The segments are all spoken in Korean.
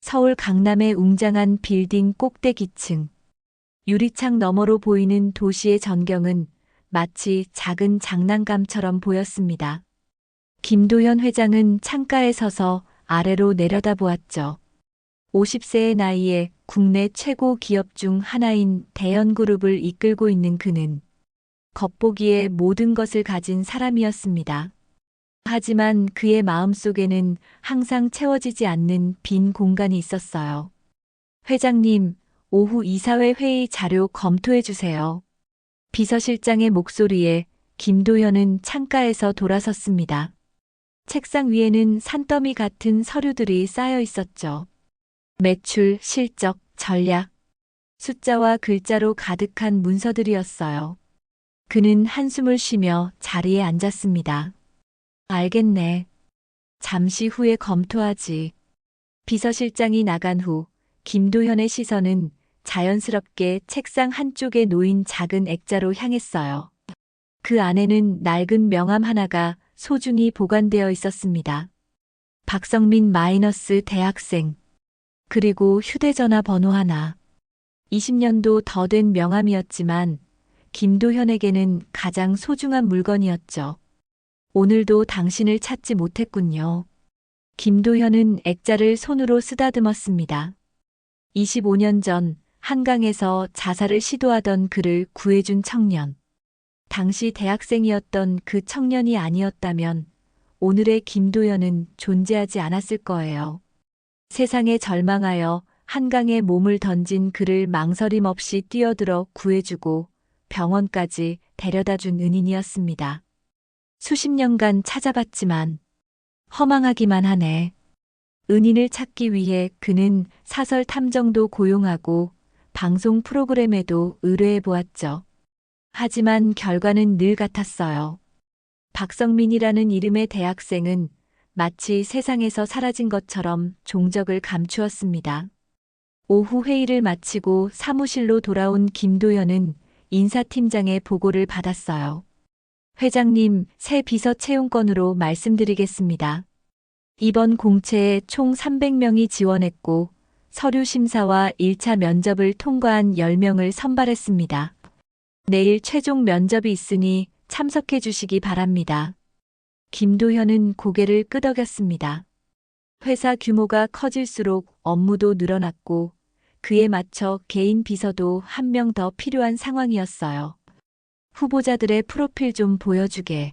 서울 강남의 웅장한 빌딩 꼭대기층. 유리창 너머로 보이는 도시의 전경은 마치 작은 장난감처럼 보였습니다. 김도현 회장은 창가에 서서 아래로 내려다보았죠. 50세의 나이에 국내 최고 기업 중 하나인 대현그룹을 이끌고 있는 그는 겉보기에 모든 것을 가진 사람이었습니다. 하지만 그의 마음속에는 항상 채워지지 않는 빈 공간이 있었어요. 회장님, 오후 이사회 회의 자료 검토해 주세요. 비서실장의 목소리에 김도현은 창가에서 돌아섰습니다. 책상 위에는 산더미 같은 서류들이 쌓여 있었죠. 매출, 실적, 전략, 숫자와 글자로 가득한 문서들이었어요. 그는 한숨을 쉬며 자리에 앉았습니다. 알겠네. 잠시 후에 검토하지. 비서실장이 나간 후 김도현의 시선은 자연스럽게 책상 한쪽에 놓인 작은 액자로 향했어요. 그 안에는 낡은 명함 하나가 소중히 보관되어 있었습니다. 박성민 마이너스 대학생. 그리고 휴대전화 번호 하나. 20년도 더 된 명함이었지만 김도현에게는 가장 소중한 물건이었죠. 오늘도 당신을 찾지 못했군요. 김도현은 액자를 손으로 쓰다듬었습니다. 25년 전 한강에서 자살을 시도하던 그를 구해준 청년. 당시 대학생이었던 그 청년이 아니었다면 오늘의 김도현은 존재하지 않았을 거예요. 세상에 절망하여 한강에 몸을 던진 그를 망설임 없이 뛰어들어 구해주고 병원까지 데려다준 은인이었습니다. 수십 년간 찾아봤지만 허망하기만 하네. 은인을 찾기 위해 그는 사설 탐정도 고용하고 방송 프로그램에도 의뢰해 보았죠. 하지만 결과는 늘 같았어요. 박성민이라는 이름의 대학생은 마치 세상에서 사라진 것처럼 종적을 감추었습니다. 오후 회의를 마치고 사무실로 돌아온 김도현은 인사팀장의 보고를 받았어요. 회장님, 새 비서 채용건으로 말씀드리겠습니다. 이번 공채에 총 300명이 지원했고 서류 심사와 1차 면접을 통과한 10명을 선발했습니다. 내일 최종 면접이 있으니 참석해 주시기 바랍니다. 김도현은 고개를 끄덕였습니다. 회사 규모가 커질수록 업무도 늘어났고 그에 맞춰 개인 비서도 한 명 더 필요한 상황이었어요. 후보자들의 프로필 좀 보여주게.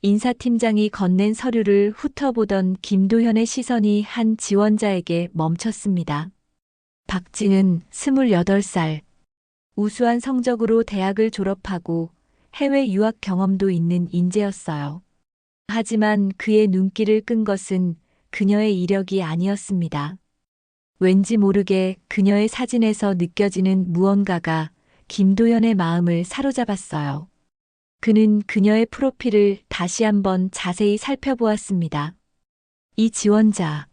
인사팀장이 건넨 서류를 훑어보던 김도현의 시선이 한 지원자에게 멈췄습니다. 박지은, 28살. 우수한 성적으로 대학을 졸업하고 해외 유학 경험도 있는 인재였어요. 하지만 그의 눈길을 끈 것은 그녀의 이력이 아니었습니다. 왠지 모르게 그녀의 사진에서 느껴지는 무언가가 김도현의 마음을 사로잡았어요. 그는 그녀의 프로필을 다시 한번 자세히 살펴보았습니다. 이 지원자,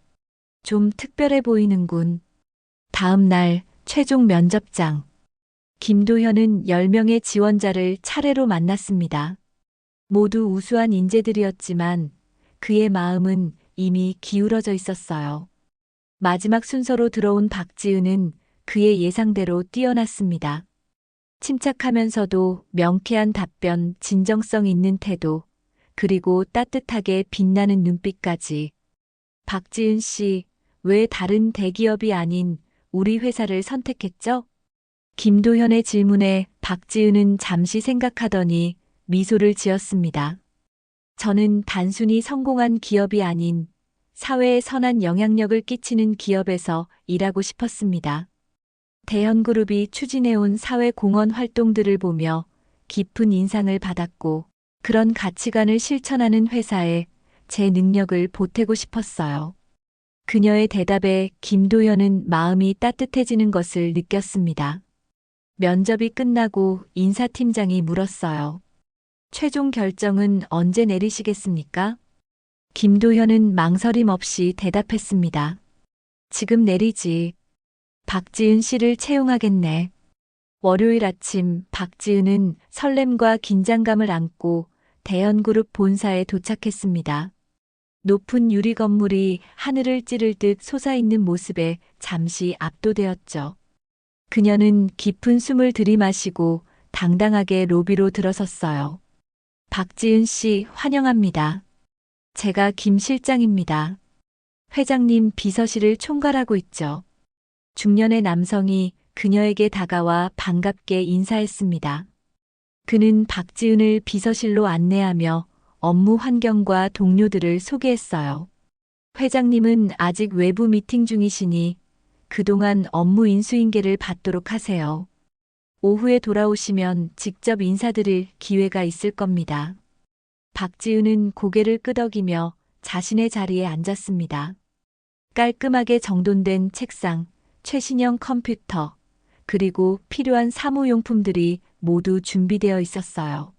좀 특별해 보이는군. 다음 날 최종 면접장. 김도현은 10명의 지원자를 차례로 만났습니다. 모두 우수한 인재들이었지만 그의 마음은 이미 기울어져 있었어요. 마지막 순서로 들어온 박지은은 그의 예상대로 뛰어났습니다. 침착하면서도 명쾌한 답변, 진정성 있는 태도, 그리고 따뜻하게 빛나는 눈빛까지. 박지은 씨, 왜 다른 대기업이 아닌 우리 회사를 선택했죠? 김도현의 질문에 박지은은 잠시 생각하더니 미소를 지었습니다. 저는 단순히 성공한 기업이 아닌 사회에 선한 영향력을 끼치는 기업에서 일하고 싶었습니다. 대현그룹이 추진해온 사회공헌 활동들을 보며 깊은 인상을 받았고 그런 가치관을 실천하는 회사에 제 능력을 보태고 싶었어요. 그녀의 대답에 김도현은 마음이 따뜻해지는 것을 느꼈습니다. 면접이 끝나고 인사팀장이 물었어요. 최종 결정은 언제 내리시겠습니까? 김도현은 망설임 없이 대답했습니다. 지금 내리지. 박지은 씨를 채용하겠네. 월요일 아침 박지은은 설렘과 긴장감을 안고 대현그룹 본사에 도착했습니다. 높은 유리 건물이 하늘을 찌를 듯 솟아있는 모습에 잠시 압도되었죠. 그녀는 깊은 숨을 들이마시고 당당하게 로비로 들어섰어요. 박지은 씨 환영합니다. 제가 김 실장입니다. 회장님 비서실을 총괄하고 있죠. 중년의 남성이 그녀에게 다가와 반갑게 인사했습니다. 그는 박지은을 비서실로 안내하며 업무 환경과 동료들을 소개했어요. 회장님은 아직 외부 미팅 중이시니 그동안 업무 인수인계를 받도록 하세요. 오후에 돌아오시면 직접 인사드릴 기회가 있을 겁니다. 박지은은 고개를 끄덕이며 자신의 자리에 앉았습니다. 깔끔하게 정돈된 책상, 최신형 컴퓨터, 그리고 필요한 사무용품들이 모두 준비되어 있었어요.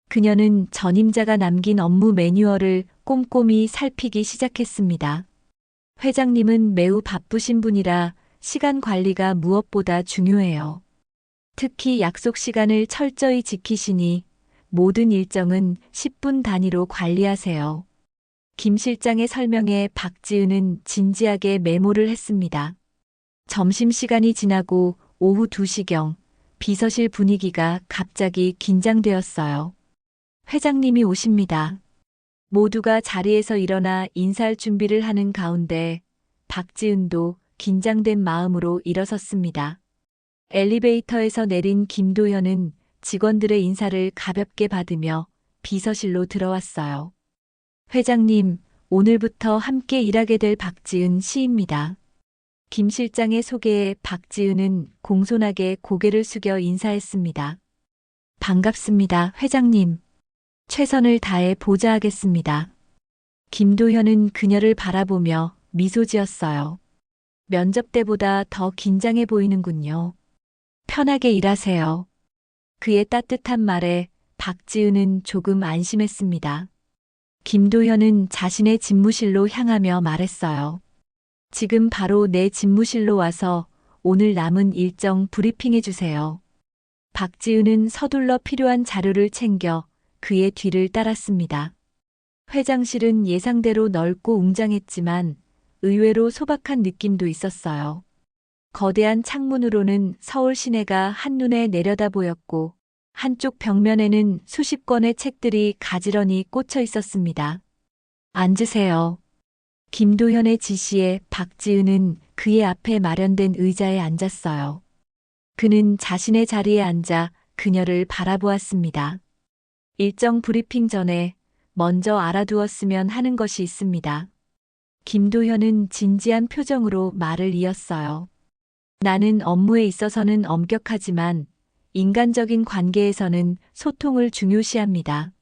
그녀는 전임자가 남긴 업무 매뉴얼을 꼼꼼히 살피기 시작했습니다. 회장님은 매우 바쁘신 분이라 시간 관리가 무엇보다 중요해요. 특히 약속 시간을 철저히 지키시니 모든 일정은 10분 단위로 관리하세요. 김 실장의 설명에 박지은은 진지하게 메모를 했습니다. 점심시간이 지나고 오후 2시경 비서실 분위기가 갑자기 긴장되었어요. 회장님이 오십니다. 모두가 자리에서 일어나 인사할 준비를 하는 가운데 박지은도 긴장된 마음으로 일어섰습니다. 엘리베이터에서 내린 김도현은 직원들의 인사를 가볍게 받으며 비서실로 들어왔어요. 회장님, 오늘부터 함께 일하게 될 박지은 씨입니다. 김 실장의 소개에 박지은은 공손하게 고개를 숙여 인사했습니다. 반갑습니다, 회장님. 최선을 다해 보좌하겠습니다. 김도현은 그녀를 바라보며 미소 지었어요. 면접 때보다 더 긴장해 보이는군요. 편하게 일하세요. 그의 따뜻한 말에 박지은은 조금 안심했습니다. 김도현은 자신의 집무실로 향하며 말했어요. 지금 바로 내 집무실로 와서 오늘 남은 일정 브리핑해 주세요. 박지은은 서둘러 필요한 자료를 챙겨 그의 뒤를 따랐습니다. 회장실은 예상대로 넓고 웅장했지만 의외로 소박한 느낌도 있었어요. 거대한 창문으로는 서울 시내가 한눈에 내려다 보였고 한쪽 벽면에는 수십 권의 책들이 가지런히 꽂혀 있었습니다. 앉으세요. 김도현의 지시에 박지은은 그의 앞에 마련된 의자에 앉았어요. 그는 자신의 자리에 앉아 그녀를 바라보았습니다. 일정 브리핑 전에 먼저 알아두었으면 하는 것이 있습니다. 김도현은 진지한 표정으로 말을 이었어요. 나는 업무에 있어서는 엄격하지만 인간적인 관계에서는 소통을 중요시합니다.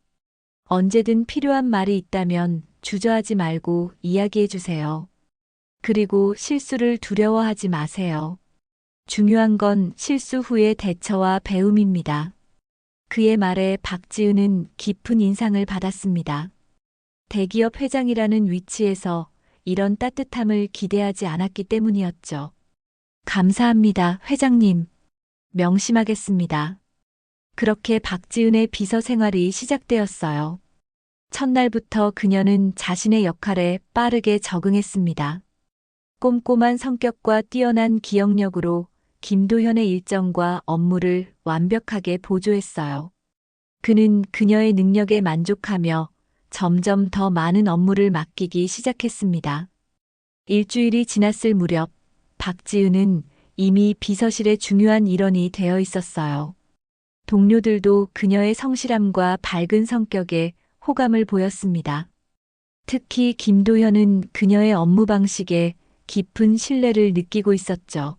언제든 필요한 말이 있다면 주저하지 말고 이야기해 주세요. 그리고 실수를 두려워하지 마세요. 중요한 건 실수 후의 대처와 배움입니다. 그의 말에 박지은은 깊은 인상을 받았습니다. 대기업 회장이라는 위치에서 이런 따뜻함을 기대하지 않았기 때문이었죠. 감사합니다, 회장님. 명심하겠습니다. 그렇게 박지은의 비서 생활이 시작되었어요. 첫날부터 그녀는 자신의 역할에 빠르게 적응했습니다. 꼼꼼한 성격과 뛰어난 기억력으로 김도현의 일정과 업무를 완벽하게 보조했어요. 그는 그녀의 능력에 만족하며 점점 더 많은 업무를 맡기기 시작했습니다. 일주일이 지났을 무렵 박지은은 이미 비서실의 중요한 일원이 되어 있었어요. 동료들도 그녀의 성실함과 밝은 성격에 호감을 보였습니다. 특히 김도현은 그녀의 업무 방식에 깊은 신뢰를 느끼고 있었죠.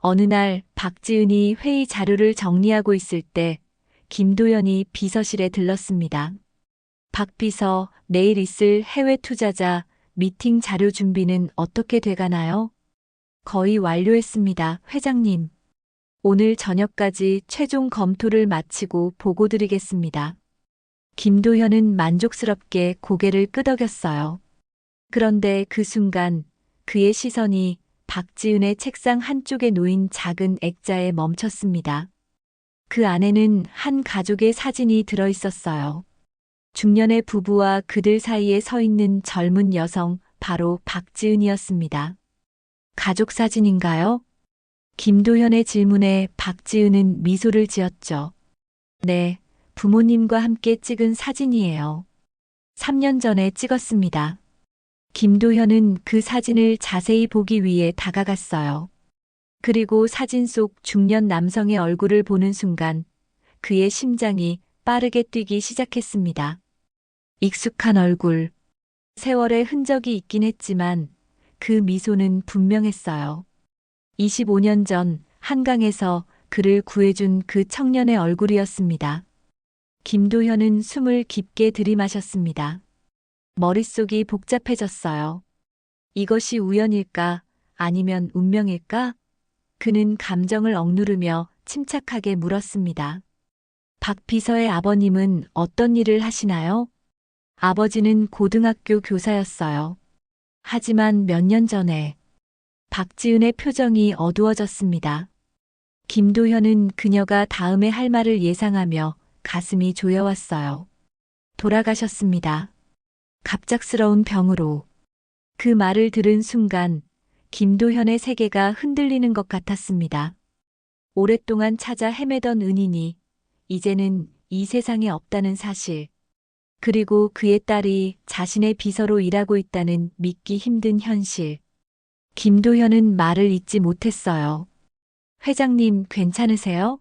어느 날 박지은이 회의 자료를 정리하고 있을 때 김도현이 비서실에 들렀습니다. 박 비서, 내일 있을 해외 투자자 미팅 자료 준비는 어떻게 돼가나요? 거의 완료했습니다, 회장님. 오늘 저녁까지 최종 검토를 마치고 보고 드리겠습니다. 김도현은 만족스럽게 고개를 끄덕였어요. 그런데 그 순간 그의 시선이 박지은의 책상 한쪽에 놓인 작은 액자에 멈췄습니다. 그 안에는 한 가족의 사진이 들어 있었어요. 중년의 부부와 그들 사이에 서 있는 젊은 여성, 바로 박지은이었습니다. 가족 사진인가요? 김도현의 질문에 박지은은 미소를 지었죠. 네, 부모님과 함께 찍은 사진이에요. 3년 전에 찍었습니다. 김도현은 그 사진을 자세히 보기 위해 다가갔어요. 그리고 사진 속 중년 남성의 얼굴을 보는 순간 그의 심장이 빠르게 뛰기 시작했습니다. 익숙한 얼굴, 세월의 흔적이 있긴 했지만 그 미소는 분명했어요. 25년 전 한강에서 그를 구해준 그 청년의 얼굴이었습니다. 김도현은 숨을 깊게 들이마셨습니다. 머릿속이 복잡해졌어요. 이것이 우연일까? 아니면 운명일까? 그는 감정을 억누르며 침착하게 물었습니다. 박 비서의 아버님은 어떤 일을 하시나요? 아버지는 고등학교 교사였어요. 하지만 몇 년 전에 박지은의 표정이 어두워졌습니다. 김도현은 그녀가 다음에 할 말을 예상하며 가슴이 조여왔어요. 돌아가셨습니다. 갑작스러운 병으로. 그 말을 들은 순간 김도현의 세계가 흔들리는 것 같았습니다. 오랫동안 찾아 헤매던 은인이 이제는 이 세상에 없다는 사실. 그리고 그의 딸이 자신의 비서로 일하고 있다는 믿기 힘든 현실. 김도현은 말을 잇지 못했어요. 회장님, 괜찮으세요?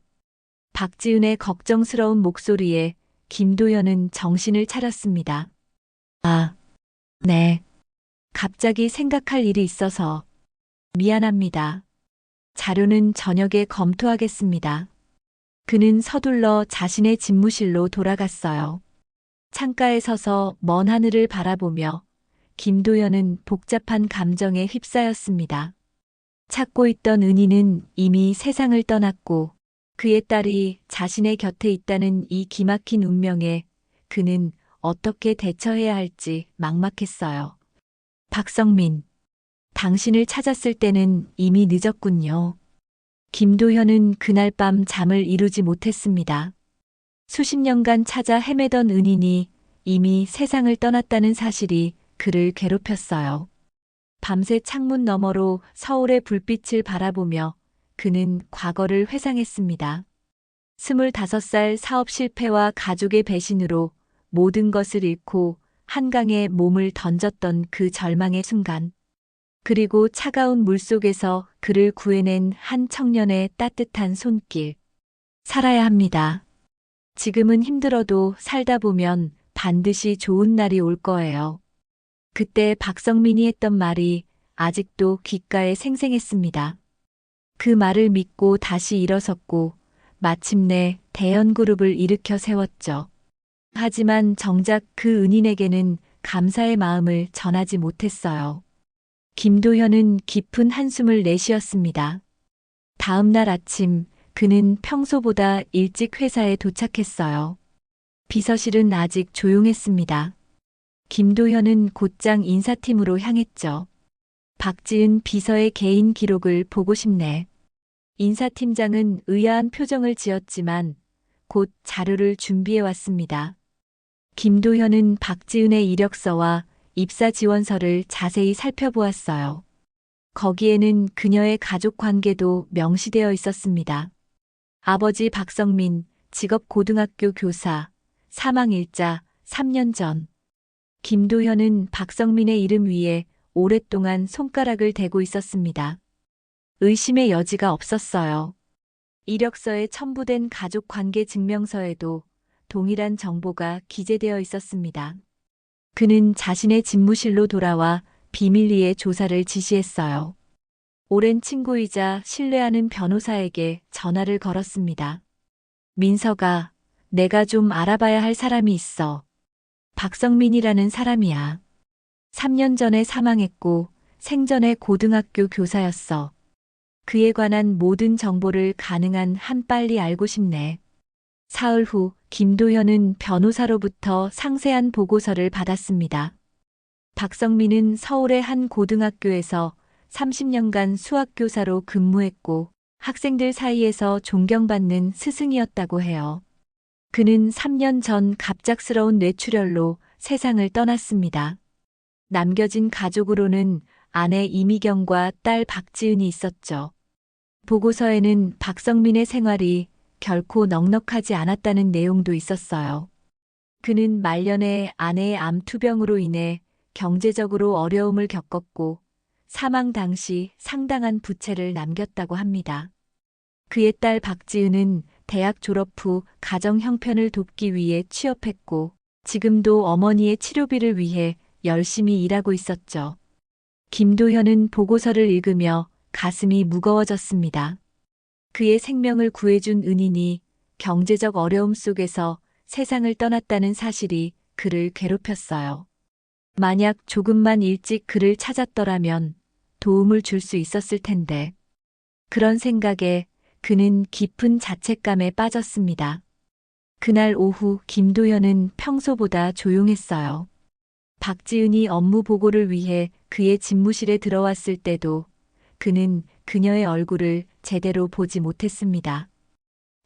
박지은의 걱정스러운 목소리에 김도현은 정신을 차렸습니다. 아, 네. 갑자기 생각할 일이 있어서 미안합니다. 자료는 저녁에 검토하겠습니다. 그는 서둘러 자신의 집무실로 돌아갔어요. 창가에 서서 먼 하늘을 바라보며 김도현은 복잡한 감정에 휩싸였습니다. 찾고 있던 은희는 이미 세상을 떠났고 그의 딸이 자신의 곁에 있다는 이 기막힌 운명에 그는 어떻게 대처해야 할지 막막했어요. 박성민, 당신을 찾았을 때는 이미 늦었군요. 김도현은 그날 밤 잠을 이루지 못했습니다. 수십 년간 찾아 헤매던 은인이 이미 세상을 떠났다는 사실이 그를 괴롭혔어요. 밤새 창문 너머로 서울의 불빛을 바라보며 그는 과거를 회상했습니다. 25살 사업 실패와 가족의 배신으로 모든 것을 잃고 한강에 몸을 던졌던 그 절망의 순간. 그리고 차가운 물속에서 그를 구해낸 한 청년의 따뜻한 손길. 살아야 합니다. 지금은 힘들어도 살다 보면 반드시 좋은 날이 올 거예요. 그때 박성민이 했던 말이 아직도 귓가에 생생했습니다. 그 말을 믿고 다시 일어섰고 마침내 대연그룹을 일으켜 세웠죠. 하지만 정작 그 은인에게는 감사의 마음을 전하지 못했어요. 김도현은 깊은 한숨을 내쉬었습니다. 다음 날 아침 그는 평소보다 일찍 회사에 도착했어요. 비서실은 아직 조용했습니다. 김도현은 곧장 인사팀으로 향했죠. 박지은 비서의 개인 기록을 보고 싶네. 인사팀장은 의아한 표정을 지었지만 곧 자료를 준비해 왔습니다. 김도현은 박지은의 이력서와 입사 지원서를 자세히 살펴보았어요. 거기에는 그녀의 가족 관계도 명시되어 있었습니다. 아버지 박성민, 직업 고등학교 교사, 사망일자 3년 전. 김도현은 박성민의 이름 위에 오랫동안 손가락을 대고 있었습니다. 의심의 여지가 없었어요. 이력서에 첨부된 가족 관계 증명서에도 동일한 정보가 기재되어 있었습니다. 그는 자신의 집무실로 돌아와 비밀리에 조사를 지시했어요. 오랜 친구이자 신뢰하는 변호사에게 전화를 걸었습니다. 민서가, 내가 좀 알아봐야 할 사람이 있어. 박성민이라는 사람이야. 3년 전에 사망했고 생전에 고등학교 교사였어. 그에 관한 모든 정보를 가능한 한 빨리 알고 싶네. 사흘 후 김도현은 변호사로부터 상세한 보고서를 받았습니다. 박성민은 서울의 한 고등학교에서 30년간 수학교사로 근무했고 학생들 사이에서 존경받는 스승이었다고 해요. 그는 3년 전 갑작스러운 뇌출혈로 세상을 떠났습니다. 남겨진 가족으로는 아내 이미경과 딸 박지은이 있었죠. 보고서에는 박성민의 생활이 결코 넉넉하지 않았다는 내용도 있었어요. 그는 말년에 아내의 암투병으로 인해 경제적으로 어려움을 겪었고 사망 당시 상당한 부채를 남겼다고 합니다. 그의 딸 박지은은 대학 졸업 후 가정 형편을 돕기 위해 취업했고 지금도 어머니의 치료비를 위해 열심히 일하고 있었죠. 김도현은 보고서를 읽으며 가슴이 무거워졌습니다. 그의 생명을 구해준 은인이 경제적 어려움 속에서 세상을 떠났다는 사실이 그를 괴롭혔어요. 만약 조금만 일찍 그를 찾았더라면 도움을 줄 수 있었을 텐데. 그런 생각에 그는 깊은 자책감에 빠졌습니다. 그날 오후 김도현은 평소보다 조용했어요. 박지은이 업무 보고를 위해 그의 집무실에 들어왔을 때도 그는 그녀의 얼굴을 제대로 보지 못했습니다.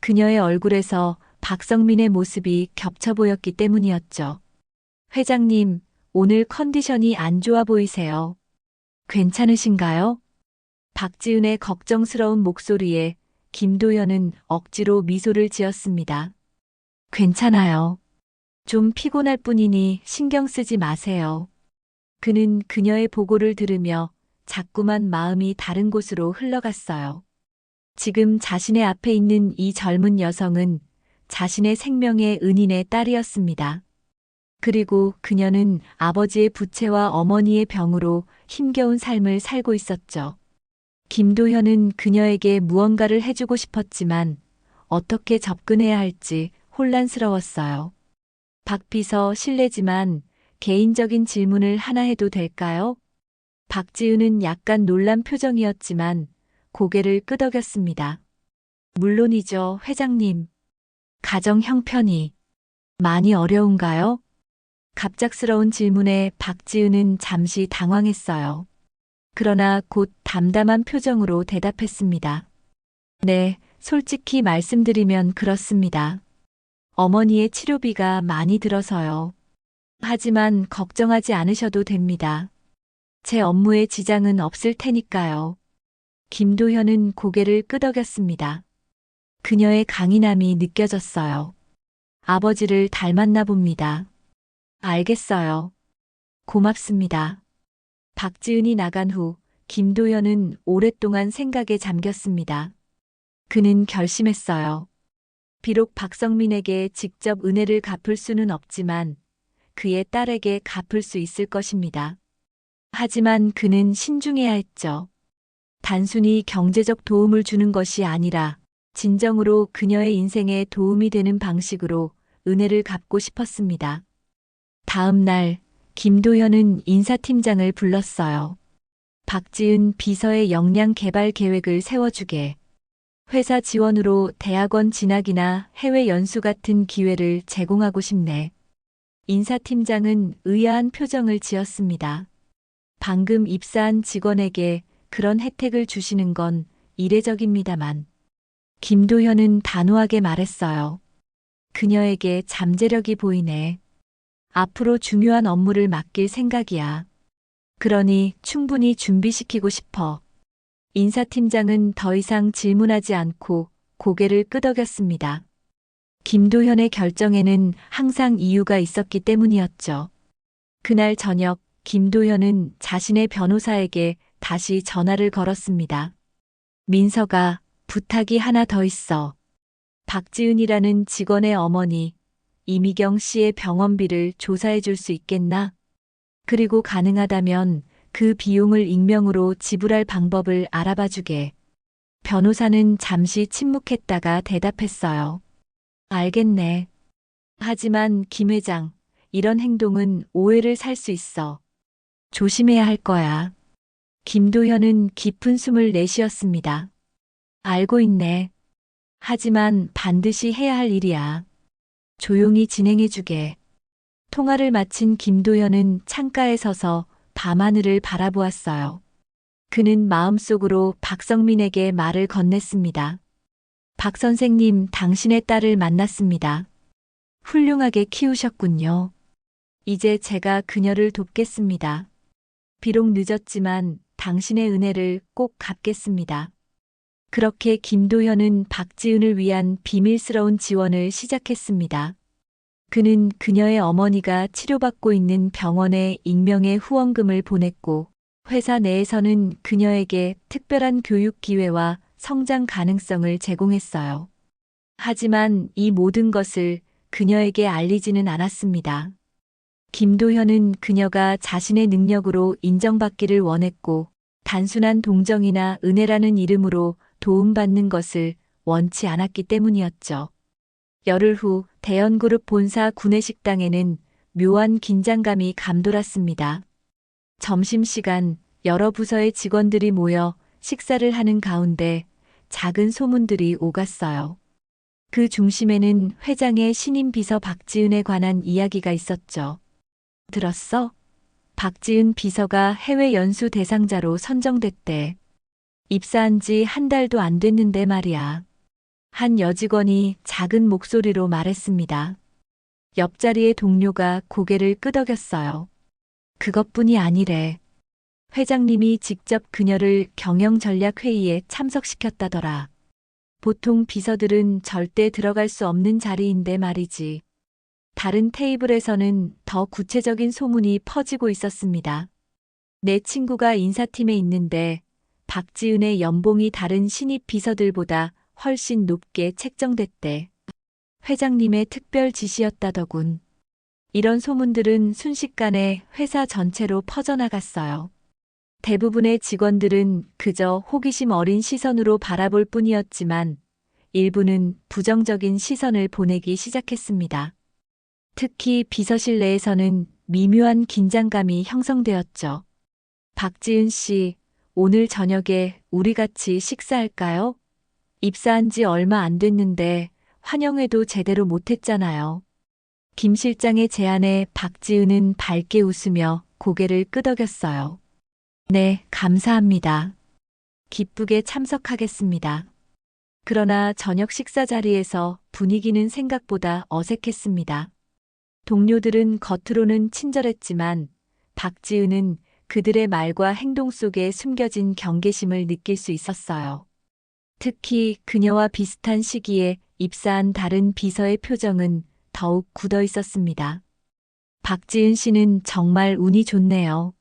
그녀의 얼굴에서 박성민의 모습이 겹쳐 보였기 때문이었죠. 회장님, 오늘 컨디션이 안 좋아 보이세요. 괜찮으신가요? 박지은의 걱정스러운 목소리에 김도현은 억지로 미소를 지었습니다. 괜찮아요. 좀 피곤할 뿐이니 신경 쓰지 마세요. 그는 그녀의 보고를 들으며 자꾸만 마음이 다른 곳으로 흘러갔어요. 지금 자신의 앞에 있는 이 젊은 여성은 자신의 생명의 은인의 딸이었습니다. 그리고 그녀는 아버지의 부채와 어머니의 병으로 힘겨운 삶을 살고 있었죠. 김도현은 그녀에게 무언가를 해주고 싶었지만 어떻게 접근해야 할지 혼란스러웠어요. 박 비서 실례지만 개인적인 질문을 하나 해도 될까요? 박지은은 약간 놀란 표정이었지만 고개를 끄덕였습니다. 물론이죠, 회장님. 가정 형편이 많이 어려운가요? 갑작스러운 질문에 박지은은 잠시 당황했어요. 그러나 곧 담담한 표정으로 대답했습니다. 네, 솔직히 말씀드리면 그렇습니다. 어머니의 치료비가 많이 들어서요. 하지만 걱정하지 않으셔도 됩니다. 제 업무에 지장은 없을 테니까요. 김도현은 고개를 끄덕였습니다. 그녀의 강인함이 느껴졌어요. 아버지를 닮았나 봅니다. 알겠어요. 고맙습니다. 박지은이 나간 후 김도현은 오랫동안 생각에 잠겼습니다. 그는 결심했어요. 비록 박성민에게 직접 은혜를 갚을 수는 없지만 그의 딸에게 갚을 수 있을 것입니다. 하지만 그는 신중해야 했죠. 단순히 경제적 도움을 주는 것이 아니라 진정으로 그녀의 인생에 도움이 되는 방식으로 은혜를 갚고 싶었습니다. 다음 날 김도현은 인사팀장을 불렀어요. 박지은 비서의 역량 개발 계획을 세워주게. 회사 지원으로 대학원 진학이나 해외 연수 같은 기회를 제공하고 싶네. 인사팀장은 의아한 표정을 지었습니다. 방금 입사한 직원에게 그런 혜택을 주시는 건 이례적입니다만. 김도현은 단호하게 말했어요. 그녀에게 잠재력이 보이네. 앞으로 중요한 업무를 맡길 생각이야. 그러니 충분히 준비시키고 싶어. 인사팀장은 더 이상 질문하지 않고 고개를 끄덕였습니다. 김도현의 결정에는 항상 이유가 있었기 때문이었죠. 그날 저녁 김도현은 자신의 변호사에게 다시 전화를 걸었습니다. 민서가 부탁이 하나 더 있어. 박지은이라는 직원의 어머니 이미경 씨의 병원비를 조사해 줄 수 있겠나? 그리고 가능하다면 그 비용을 익명으로 지불할 방법을 알아봐 주게. 변호사는 잠시 침묵했다가 대답했어요. 알겠네. 하지만 김 회장, 이런 행동은 오해를 살 수 있어. 조심해야 할 거야. 김도현은 깊은 숨을 내쉬었습니다. 알고 있네. 하지만 반드시 해야 할 일이야. 조용히 진행해주게. 통화를 마친 김도현은 창가에 서서 밤하늘을 바라보았어요. 그는 마음속으로 박성민에게 말을 건넸습니다. 박 선생님, 당신의 딸을 만났습니다. 훌륭하게 키우셨군요. 이제 제가 그녀를 돕겠습니다. 비록 늦었지만 당신의 은혜를 꼭 갚겠습니다. 그렇게 김도현은 박지은을 위한 비밀스러운 지원을 시작했습니다. 그는 그녀의 어머니가 치료받고 있는 병원에 익명의 후원금을 보냈고, 회사 내에서는 그녀에게 특별한 교육 기회와 성장 가능성을 제공했어요. 하지만 이 모든 것을 그녀에게 알리지는 않았습니다. 김도현은 그녀가 자신의 능력으로 인정받기를 원했고, 단순한 동정이나 은혜라는 이름으로 도움받는 것을 원치 않았기 때문이었죠. 열흘 후 대연그룹 본사 구내식당에는 묘한 긴장감이 감돌았습니다. 점심시간 여러 부서의 직원들이 모여 식사를 하는 가운데 작은 소문들이 오갔어요. 그 중심에는 회장의 신임 비서 박지은에 관한 이야기가 있었죠. 들었어? 박지은 비서가 해외 연수 대상자로 선정됐대. 입사한 지 한 달도 안 됐는데 말이야. 한 여직원이 작은 목소리로 말했습니다. 옆자리의 동료가 고개를 끄덕였어요. 그것뿐이 아니래. 회장님이 직접 그녀를 경영전략회의에 참석시켰다더라. 보통 비서들은 절대 들어갈 수 없는 자리인데 말이지. 다른 테이블에서는 더 구체적인 소문이 퍼지고 있었습니다. 내 친구가 인사팀에 있는데 박지은의 연봉이 다른 신입 비서들보다 훨씬 높게 책정됐대. 회장님의 특별 지시였다더군. 이런 소문들은 순식간에 회사 전체로 퍼져나갔어요. 대부분의 직원들은 그저 호기심 어린 시선으로 바라볼 뿐이었지만 일부는 부정적인 시선을 보내기 시작했습니다. 특히 비서실 내에서는 미묘한 긴장감이 형성되었죠. 박지은 씨, 오늘 저녁에 우리 같이 식사할까요? 입사한 지 얼마 안 됐는데 환영회도 제대로 못했잖아요. 김 실장의 제안에 박지은은 밝게 웃으며 고개를 끄덕였어요. 네, 감사합니다. 기쁘게 참석하겠습니다. 그러나 저녁 식사 자리에서 분위기는 생각보다 어색했습니다. 동료들은 겉으로는 친절했지만 박지은은 그들의 말과 행동 속에 숨겨진 경계심을 느낄 수 있었어요. 특히 그녀와 비슷한 시기에 입사한 다른 비서의 표정은 더욱 굳어 있었습니다. 박지은 씨는 정말 운이 좋네요.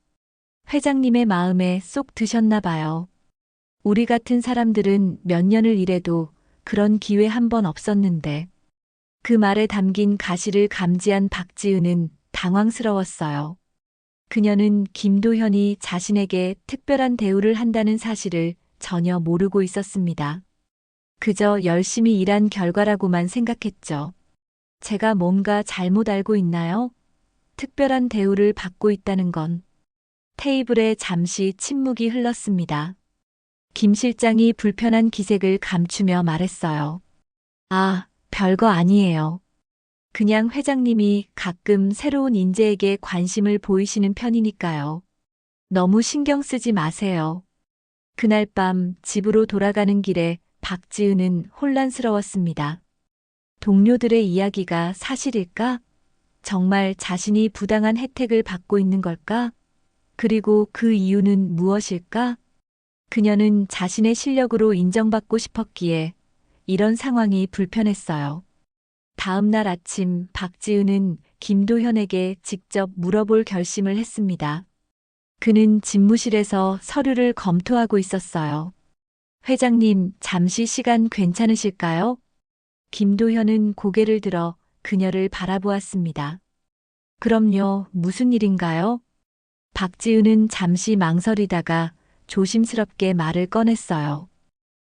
회장님의 마음에 쏙 드셨나 봐요. 우리 같은 사람들은 몇 년을 일해도 그런 기회 한 번 없었는데. 그 말에 담긴 가시를 감지한 박지은은 당황스러웠어요. 그녀는 김도현이 자신에게 특별한 대우를 한다는 사실을 전혀 모르고 있었습니다. 그저 열심히 일한 결과라고만 생각했죠. 제가 뭔가 잘못 알고 있나요? 특별한 대우를 받고 있다는 건. 테이블에 잠시 침묵이 흘렀습니다. 김 실장이 불편한 기색을 감추며 말했어요. 아, 별거 아니에요. 그냥 회장님이 가끔 새로운 인재에게 관심을 보이시는 편이니까요. 너무 신경 쓰지 마세요. 그날 밤 집으로 돌아가는 길에 박지은은 혼란스러웠습니다. 동료들의 이야기가 사실일까? 정말 자신이 부당한 혜택을 받고 있는 걸까? 그리고 그 이유는 무엇일까? 그녀는 자신의 실력으로 인정받고 싶었기에 이런 상황이 불편했어요. 다음 날 아침 박지은은 김도현에게 직접 물어볼 결심을 했습니다. 그는 집무실에서 서류를 검토하고 있었어요. 회장님, 잠시 시간 괜찮으실까요? 김도현은 고개를 들어 그녀를 바라보았습니다. 그럼요, 무슨 일인가요? 박지은은 잠시 망설이다가 조심스럽게 말을 꺼냈어요.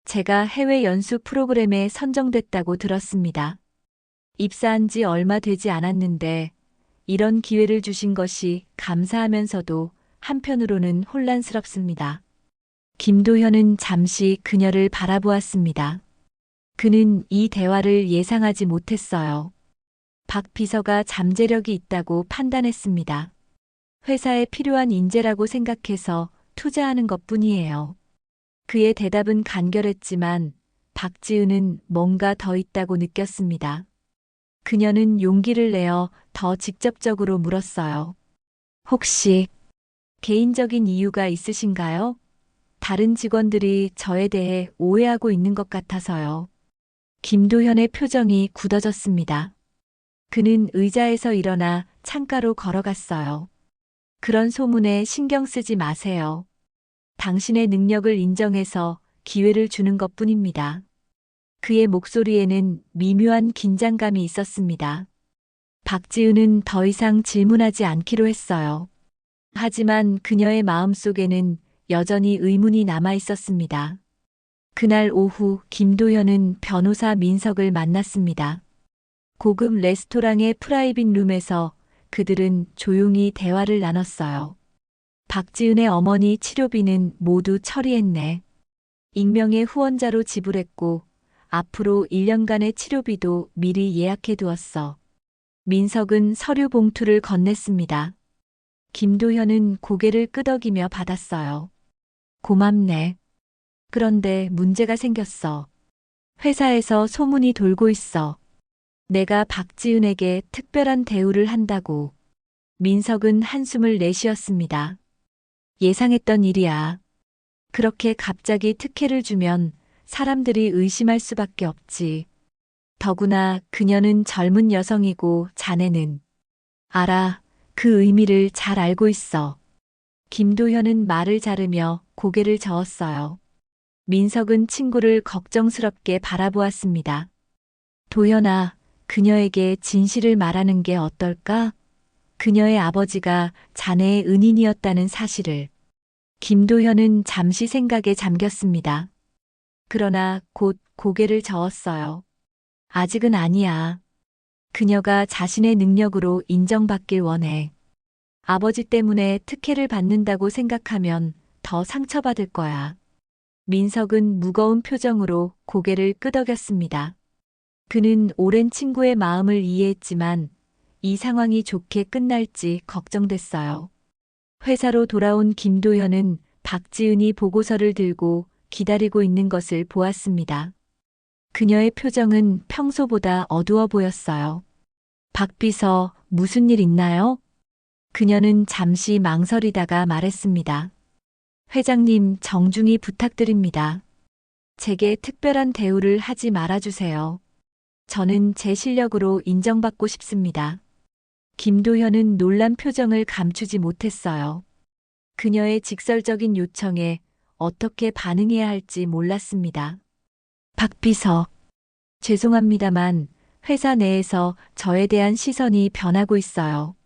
제가 해외 연수 프로그램에 선정됐다고 들었습니다. 입사한 지 얼마 되지 않았는데 이런 기회를 주신 것이 감사하면서도 한편으로는 혼란스럽습니다. 김도현은 잠시 그녀를 바라보았습니다. 그는 이 대화를 예상하지 못했어요. 박 비서가 잠재력이 있다고 판단했습니다. 회사에 필요한 인재라고 생각해서 투자하는 것뿐이에요. 그의 대답은 간결했지만 박지은은 뭔가 더 있다고 느꼈습니다. 그녀는 용기를 내어 더 직접적으로 물었어요. 혹시 개인적인 이유가 있으신가요? 다른 직원들이 저에 대해 오해하고 있는 것 같아서요. 김도현의 표정이 굳어졌습니다. 그는 의자에서 일어나 창가로 걸어갔어요. 그런 소문에 신경 쓰지 마세요. 당신의 능력을 인정해서 기회를 주는 것뿐입니다. 그의 목소리에는 미묘한 긴장감이 있었습니다. 박지은은 더 이상 질문하지 않기로 했어요. 하지만 그녀의 마음속에는 여전히 의문이 남아 있었습니다. 그날 오후 김도현은 변호사 민석을 만났습니다. 고급 레스토랑의 프라이빗 룸에서 그들은 조용히 대화를 나눴어요. 박지은의 어머니 치료비는 모두 처리했네. 익명의 후원자로 지불했고 앞으로 1년간의 치료비도 미리 예약해 두었어. 민석은 서류 봉투를 건넸습니다. 김도현은 고개를 끄덕이며 받았어요. 고맙네. 그런데 문제가 생겼어. 회사에서 소문이 돌고 있어. 내가 박지은에게 특별한 대우를 한다고. 민석은 한숨을 내쉬었습니다. 예상했던 일이야. 그렇게 갑자기 특혜를 주면 사람들이 의심할 수밖에 없지. 더구나 그녀는 젊은 여성이고 자네는. 알아. 그 의미를 잘 알고 있어. 김도현은 말을 자르며 고개를 저었어요. 민석은 친구를 걱정스럽게 바라보았습니다. 도현아, 그녀에게 진실을 말하는 게 어떨까? 그녀의 아버지가 자네의 은인이었다는 사실을. 김도현은 잠시 생각에 잠겼습니다. 그러나 곧 고개를 저었어요. 아직은 아니야. 그녀가 자신의 능력으로 인정받길 원해. 아버지 때문에 특혜를 받는다고 생각하면 더 상처받을 거야. 민석은 무거운 표정으로 고개를 끄덕였습니다. 그는 오랜 친구의 마음을 이해했지만 이 상황이 좋게 끝날지 걱정됐어요. 회사로 돌아온 김도현은 박지은이 보고서를 들고 기다리고 있는 것을 보았습니다. 그녀의 표정은 평소보다 어두워 보였어요. 박 비서, 무슨 일 있나요? 그녀는 잠시 망설이다가 말했습니다. 회장님, 정중히 부탁드립니다. 제게 특별한 대우를 하지 말아주세요. 저는 제 실력으로 인정받고 싶습니다. 김도현은 놀란 표정을 감추지 못했어요. 그녀의 직설적인 요청에 어떻게 반응해야 할지 몰랐습니다. 박 비서, 죄송합니다만 회사 내에서 저에 대한 시선이 변하고 있어요.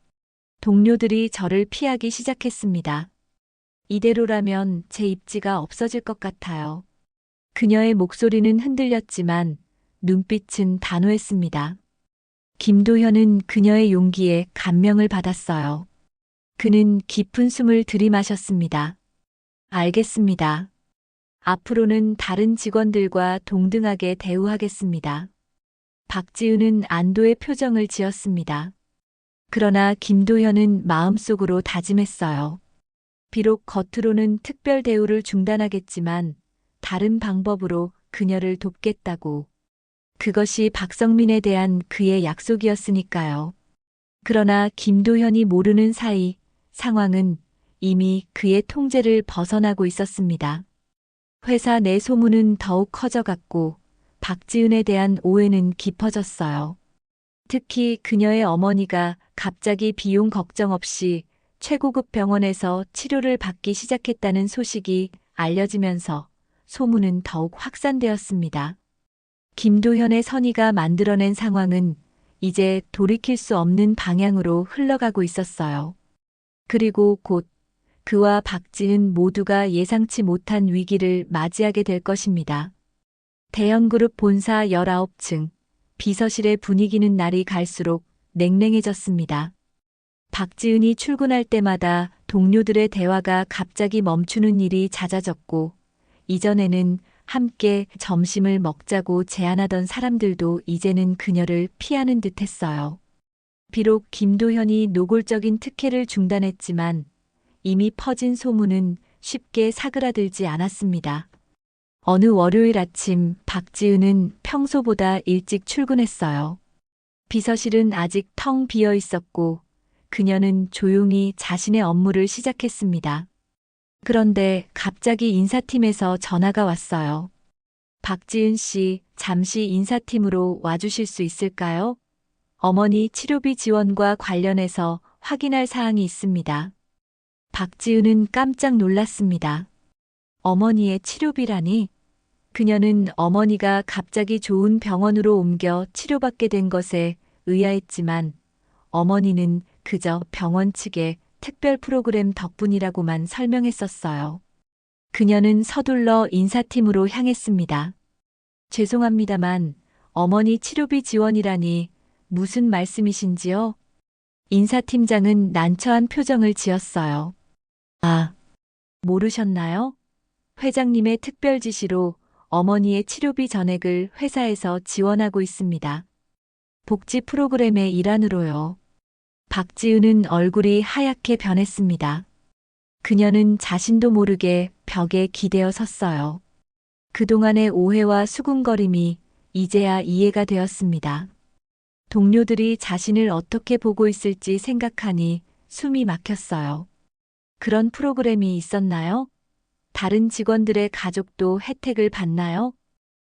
동료들이 저를 피하기 시작했습니다. 이대로라면 제 입지가 없어질 것 같아요. 그녀의 목소리는 흔들렸지만 눈빛은 단호했습니다. 김도현은 그녀의 용기에 감명을 받았어요. 그는 깊은 숨을 들이마셨습니다. 알겠습니다. 앞으로는 다른 직원들과 동등하게 대우하겠습니다. 박지은은 안도의 표정을 지었습니다. 그러나 김도현은 마음속으로 다짐했어요. 비록 겉으로는 특별 대우를 중단하겠지만 다른 방법으로 그녀를 돕겠다고. 그것이 박성민에 대한 그의 약속이었으니까요. 그러나 김도현이 모르는 사이 상황은 이미 그의 통제를 벗어나고 있었습니다. 회사 내 소문은 더욱 커져갔고 박지은에 대한 오해는 깊어졌어요. 특히 그녀의 어머니가 갑자기 비용 걱정 없이 최고급 병원에서 치료를 받기 시작했다는 소식이 알려지면서 소문은 더욱 확산되었습니다. 김도현의 선의가 만들어낸 상황은 이제 돌이킬 수 없는 방향으로 흘러가고 있었어요. 그리고 곧 그와 박지은 모두가 예상치 못한 위기를 맞이하게 될 것입니다. 대형그룹 본사 19층, 비서실의 분위기는 날이 갈수록 냉랭해졌습니다. 박지은이 출근할 때마다 동료들의 대화가 갑자기 멈추는 일이 잦아졌고, 이전에는 함께 점심을 먹자고 제안하던 사람들도 이제는 그녀를 피하는 듯 했어요. 비록 김도현이 노골적인 특혜를 중단했지만 이미 퍼진 소문은 쉽게 사그라들지 않았습니다. 어느 월요일 아침 박지은은 평소보다 일찍 출근했어요. 비서실은 아직 텅 비어 있었고 그녀는 조용히 자신의 업무를 시작했습니다. 그런데 갑자기 인사팀에서 전화가 왔어요. 박지은 씨, 잠시 인사팀으로 와주실 수 있을까요? 어머니 치료비 지원과 관련해서 확인할 사항이 있습니다. 박지은은 깜짝 놀랐습니다. 어머니의 치료비라니? 그녀는 어머니가 갑자기 좋은 병원으로 옮겨 치료받게 된 것에 의아했지만 어머니는 그저 병원 측의 특별 프로그램 덕분이라고만 설명했었어요. 그녀는 서둘러 인사팀으로 향했습니다. 죄송합니다만 어머니 치료비 지원이라니 무슨 말씀이신지요? 인사팀장은 난처한 표정을 지었어요. 아, 모르셨나요? 회장님의 특별 지시로 어머니의 치료비 전액을 회사에서 지원하고 있습니다. 복지 프로그램의 일환으로요. 박지은은 얼굴이 하얗게 변했습니다. 그녀는 자신도 모르게 벽에 기대어 섰어요. 그동안의 오해와 수군거림이 이제야 이해가 되었습니다. 동료들이 자신을 어떻게 보고 있을지 생각하니 숨이 막혔어요. 그런 프로그램이 있었나요? 다른 직원들의 가족도 혜택을 받나요?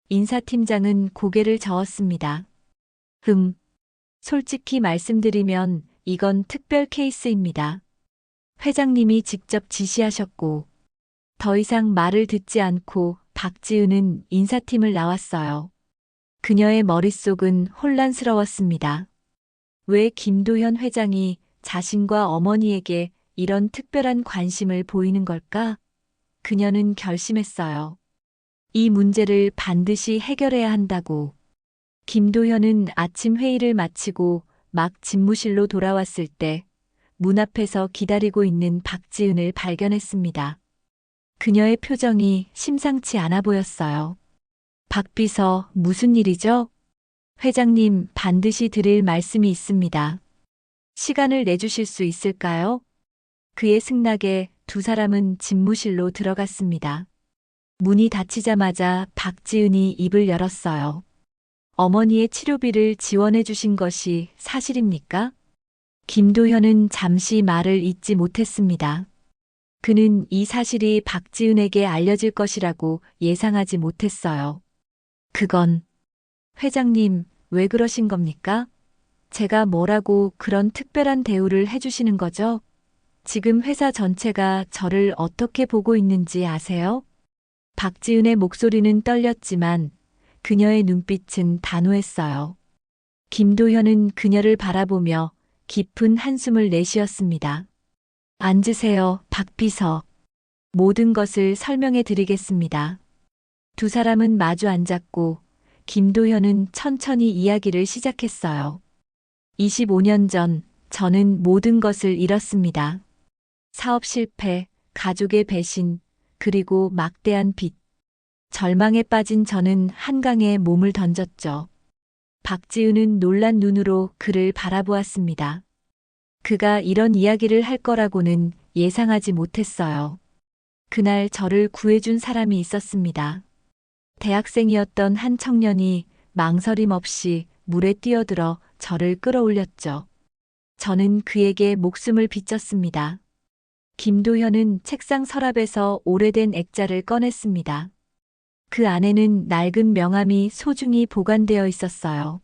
인사팀장은 고개를 저었습니다. 솔직히 말씀드리면 이건 특별 케이스입니다. 회장님이 직접 지시하셨고, 더 이상 말을 듣지 않고 박지은은 인사팀을 나왔어요. 그녀의 머릿속은 혼란스러웠습니다. 왜 김도현 회장이 자신과 어머니에게 이런 특별한 관심을 보이는 걸까? 그녀는 결심했어요. 이 문제를 반드시 해결해야 한다고. 김도현은 아침 회의를 마치고 막 집무실로 돌아왔을 때 문 앞에서 기다리고 있는 박지은을 발견했습니다. 그녀의 표정이 심상치 않아 보였어요. 박 비서, 무슨 일이죠? 회장님, 반드시 드릴 말씀이 있습니다. 시간을 내주실 수 있을까요? 그의 승낙에 두 사람은 집무실로 들어갔습니다. 문이 닫히자마자 박지은이 입을 열었어요. 어머니의 치료비를 지원해 주신 것이 사실입니까? 김도현은 잠시 말을 잇지 못했습니다. 그는 이 사실이 박지은에게 알려질 것이라고 예상하지 못했어요. 그건, 회장님, 왜 그러신 겁니까? 제가 뭐라고 그런 특별한 대우를 해주시는 거죠? 지금 회사 전체가 저를 어떻게 보고 있는지 아세요? 박지은의 목소리는 떨렸지만 그녀의 눈빛은 단호했어요. 김도현은 그녀를 바라보며 깊은 한숨을 내쉬었습니다. 앉으세요, 박 비서. 모든 것을 설명해 드리겠습니다. 두 사람은 마주 앉았고 김도현은 천천히 이야기를 시작했어요. 25년 전 저는 모든 것을 잃었습니다. 사업 실패, 가족의 배신, 그리고 막대한 빚. 절망에 빠진 저는 한강에 몸을 던졌죠. 박지은은 놀란 눈으로 그를 바라보았습니다. 그가 이런 이야기를 할 거라고는 예상하지 못했어요. 그날 저를 구해준 사람이 있었습니다. 대학생이었던 한 청년이 망설임 없이 물에 뛰어들어 저를 끌어올렸죠. 저는 그에게 목숨을 비쳤습니다. 김도현은 책상 서랍에서 오래된 액자를 꺼냈습니다. 그 안에는 낡은 명함이 소중히 보관되어 있었어요.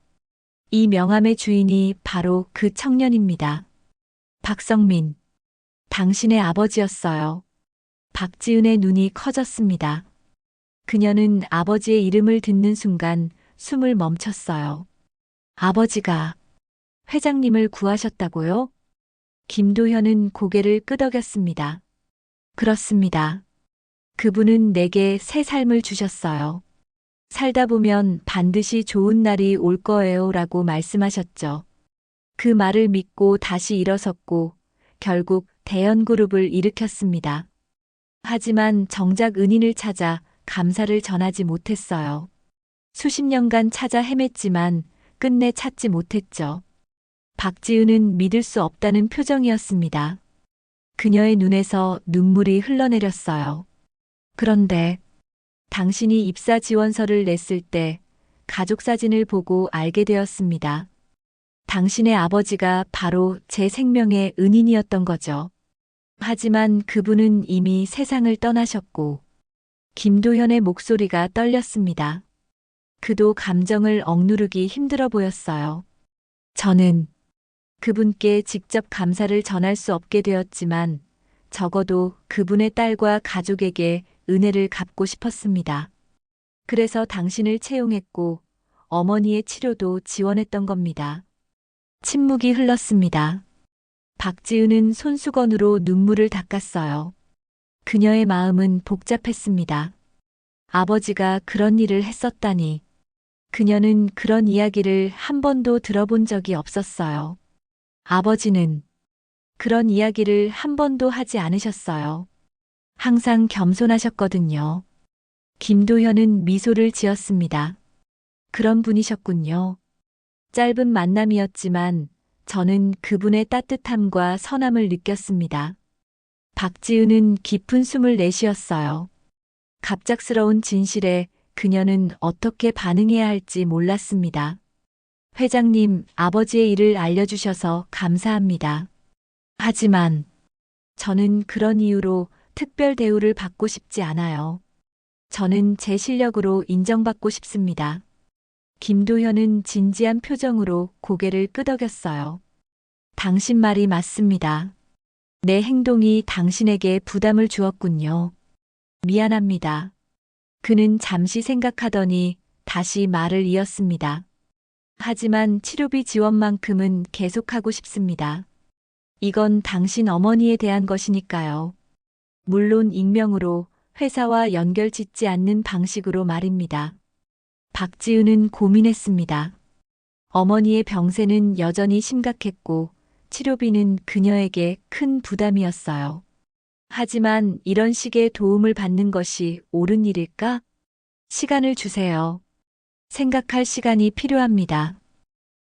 이 명함의 주인이 바로 그 청년입니다. 박성민. 당신의 아버지였어요. 박지은의 눈이 커졌습니다. 그녀는 아버지의 이름을 듣는 순간 숨을 멈췄어요. 아버지가 회장님을 구하셨다고요? 김도현은 고개를 끄덕였습니다. 그렇습니다. 그분은 내게 새 삶을 주셨어요. 살다 보면 반드시 좋은 날이 올 거예요 라고 말씀하셨죠. 그 말을 믿고 다시 일어섰고 결국 대연그룹을 일으켰습니다. 하지만 정작 은인을 찾아 감사를 전하지 못했어요. 수십 년간 찾아 헤맸지만 끝내 찾지 못했죠. 박지은은 믿을 수 없다는 표정이었습니다. 그녀의 눈에서 눈물이 흘러내렸어요. 그런데 당신이 입사 지원서를 냈을 때 가족 사진을 보고 알게 되었습니다. 당신의 아버지가 바로 제 생명의 은인이었던 거죠. 하지만 그분은 이미 세상을 떠나셨고, 김도현의 목소리가 떨렸습니다. 그도 감정을 억누르기 힘들어 보였어요. 저는 그분께 직접 감사를 전할 수 없게 되었지만 적어도 그분의 딸과 가족에게 은혜를 갚고 싶었습니다. 그래서 당신을 채용했고 어머니의 치료도 지원했던 겁니다. 침묵이 흘렀습니다. 박지은은 손수건으로 눈물을 닦았어요. 그녀의 마음은 복잡했습니다. 아버지가 그런 일을 했었다니. 그녀는 그런 이야기를 한 번도 들어본 적이 없었어요. 아버지는 그런 이야기를 한 번도 하지 않으셨어요. 항상 겸손하셨거든요. 김도현은 미소를 지었습니다. 그런 분이셨군요. 짧은 만남이었지만 저는 그분의 따뜻함과 선함을 느꼈습니다. 박지은은 깊은 숨을 내쉬었어요. 갑작스러운 진실에 그녀는 어떻게 반응해야 할지 몰랐습니다. 회장님, 아버지의 일을 알려주셔서 감사합니다. 하지만 저는 그런 이유로 특별 대우를 받고 싶지 않아요. 저는 제 실력으로 인정받고 싶습니다. 김도현은 진지한 표정으로 고개를 끄덕였어요. 당신 말이 맞습니다. 내 행동이 당신에게 부담을 주었군요. 미안합니다. 그는 잠시 생각하더니 다시 말을 이었습니다. 하지만 치료비 지원만큼은 계속하고 싶습니다. 이건 당신 어머니에 대한 것이니까요. 물론 익명으로 회사와 연결 짓지 않는 방식으로 말입니다. 박지은은 고민했습니다. 어머니의 병세는 여전히 심각했고 치료비는 그녀에게 큰 부담이었어요. 하지만 이런 식의 도움을 받는 것이 옳은 일일까? 시간을 주세요. 생각할 시간이 필요합니다.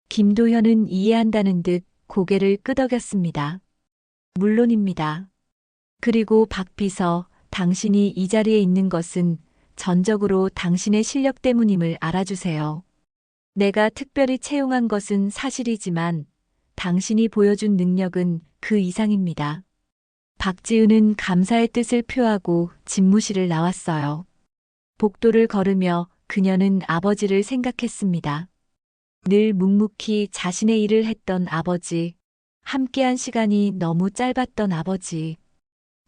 김도현은 이해한다는 듯 고개를 끄덕였습니다. 물론입니다. 그리고 박 비서, 당신이 이 자리에 있는 것은 전적으로 당신의 실력 때문임을 알아주세요. 내가 특별히 채용한 것은 사실이지만 당신이 보여준 능력은 그 이상입니다. 박지은은 감사의 뜻을 표하고 집무실을 나왔어요. 복도를 걸으며 그녀는 아버지를 생각했습니다. 늘 묵묵히 자신의 일을 했던 아버지, 함께한 시간이 너무 짧았던 아버지.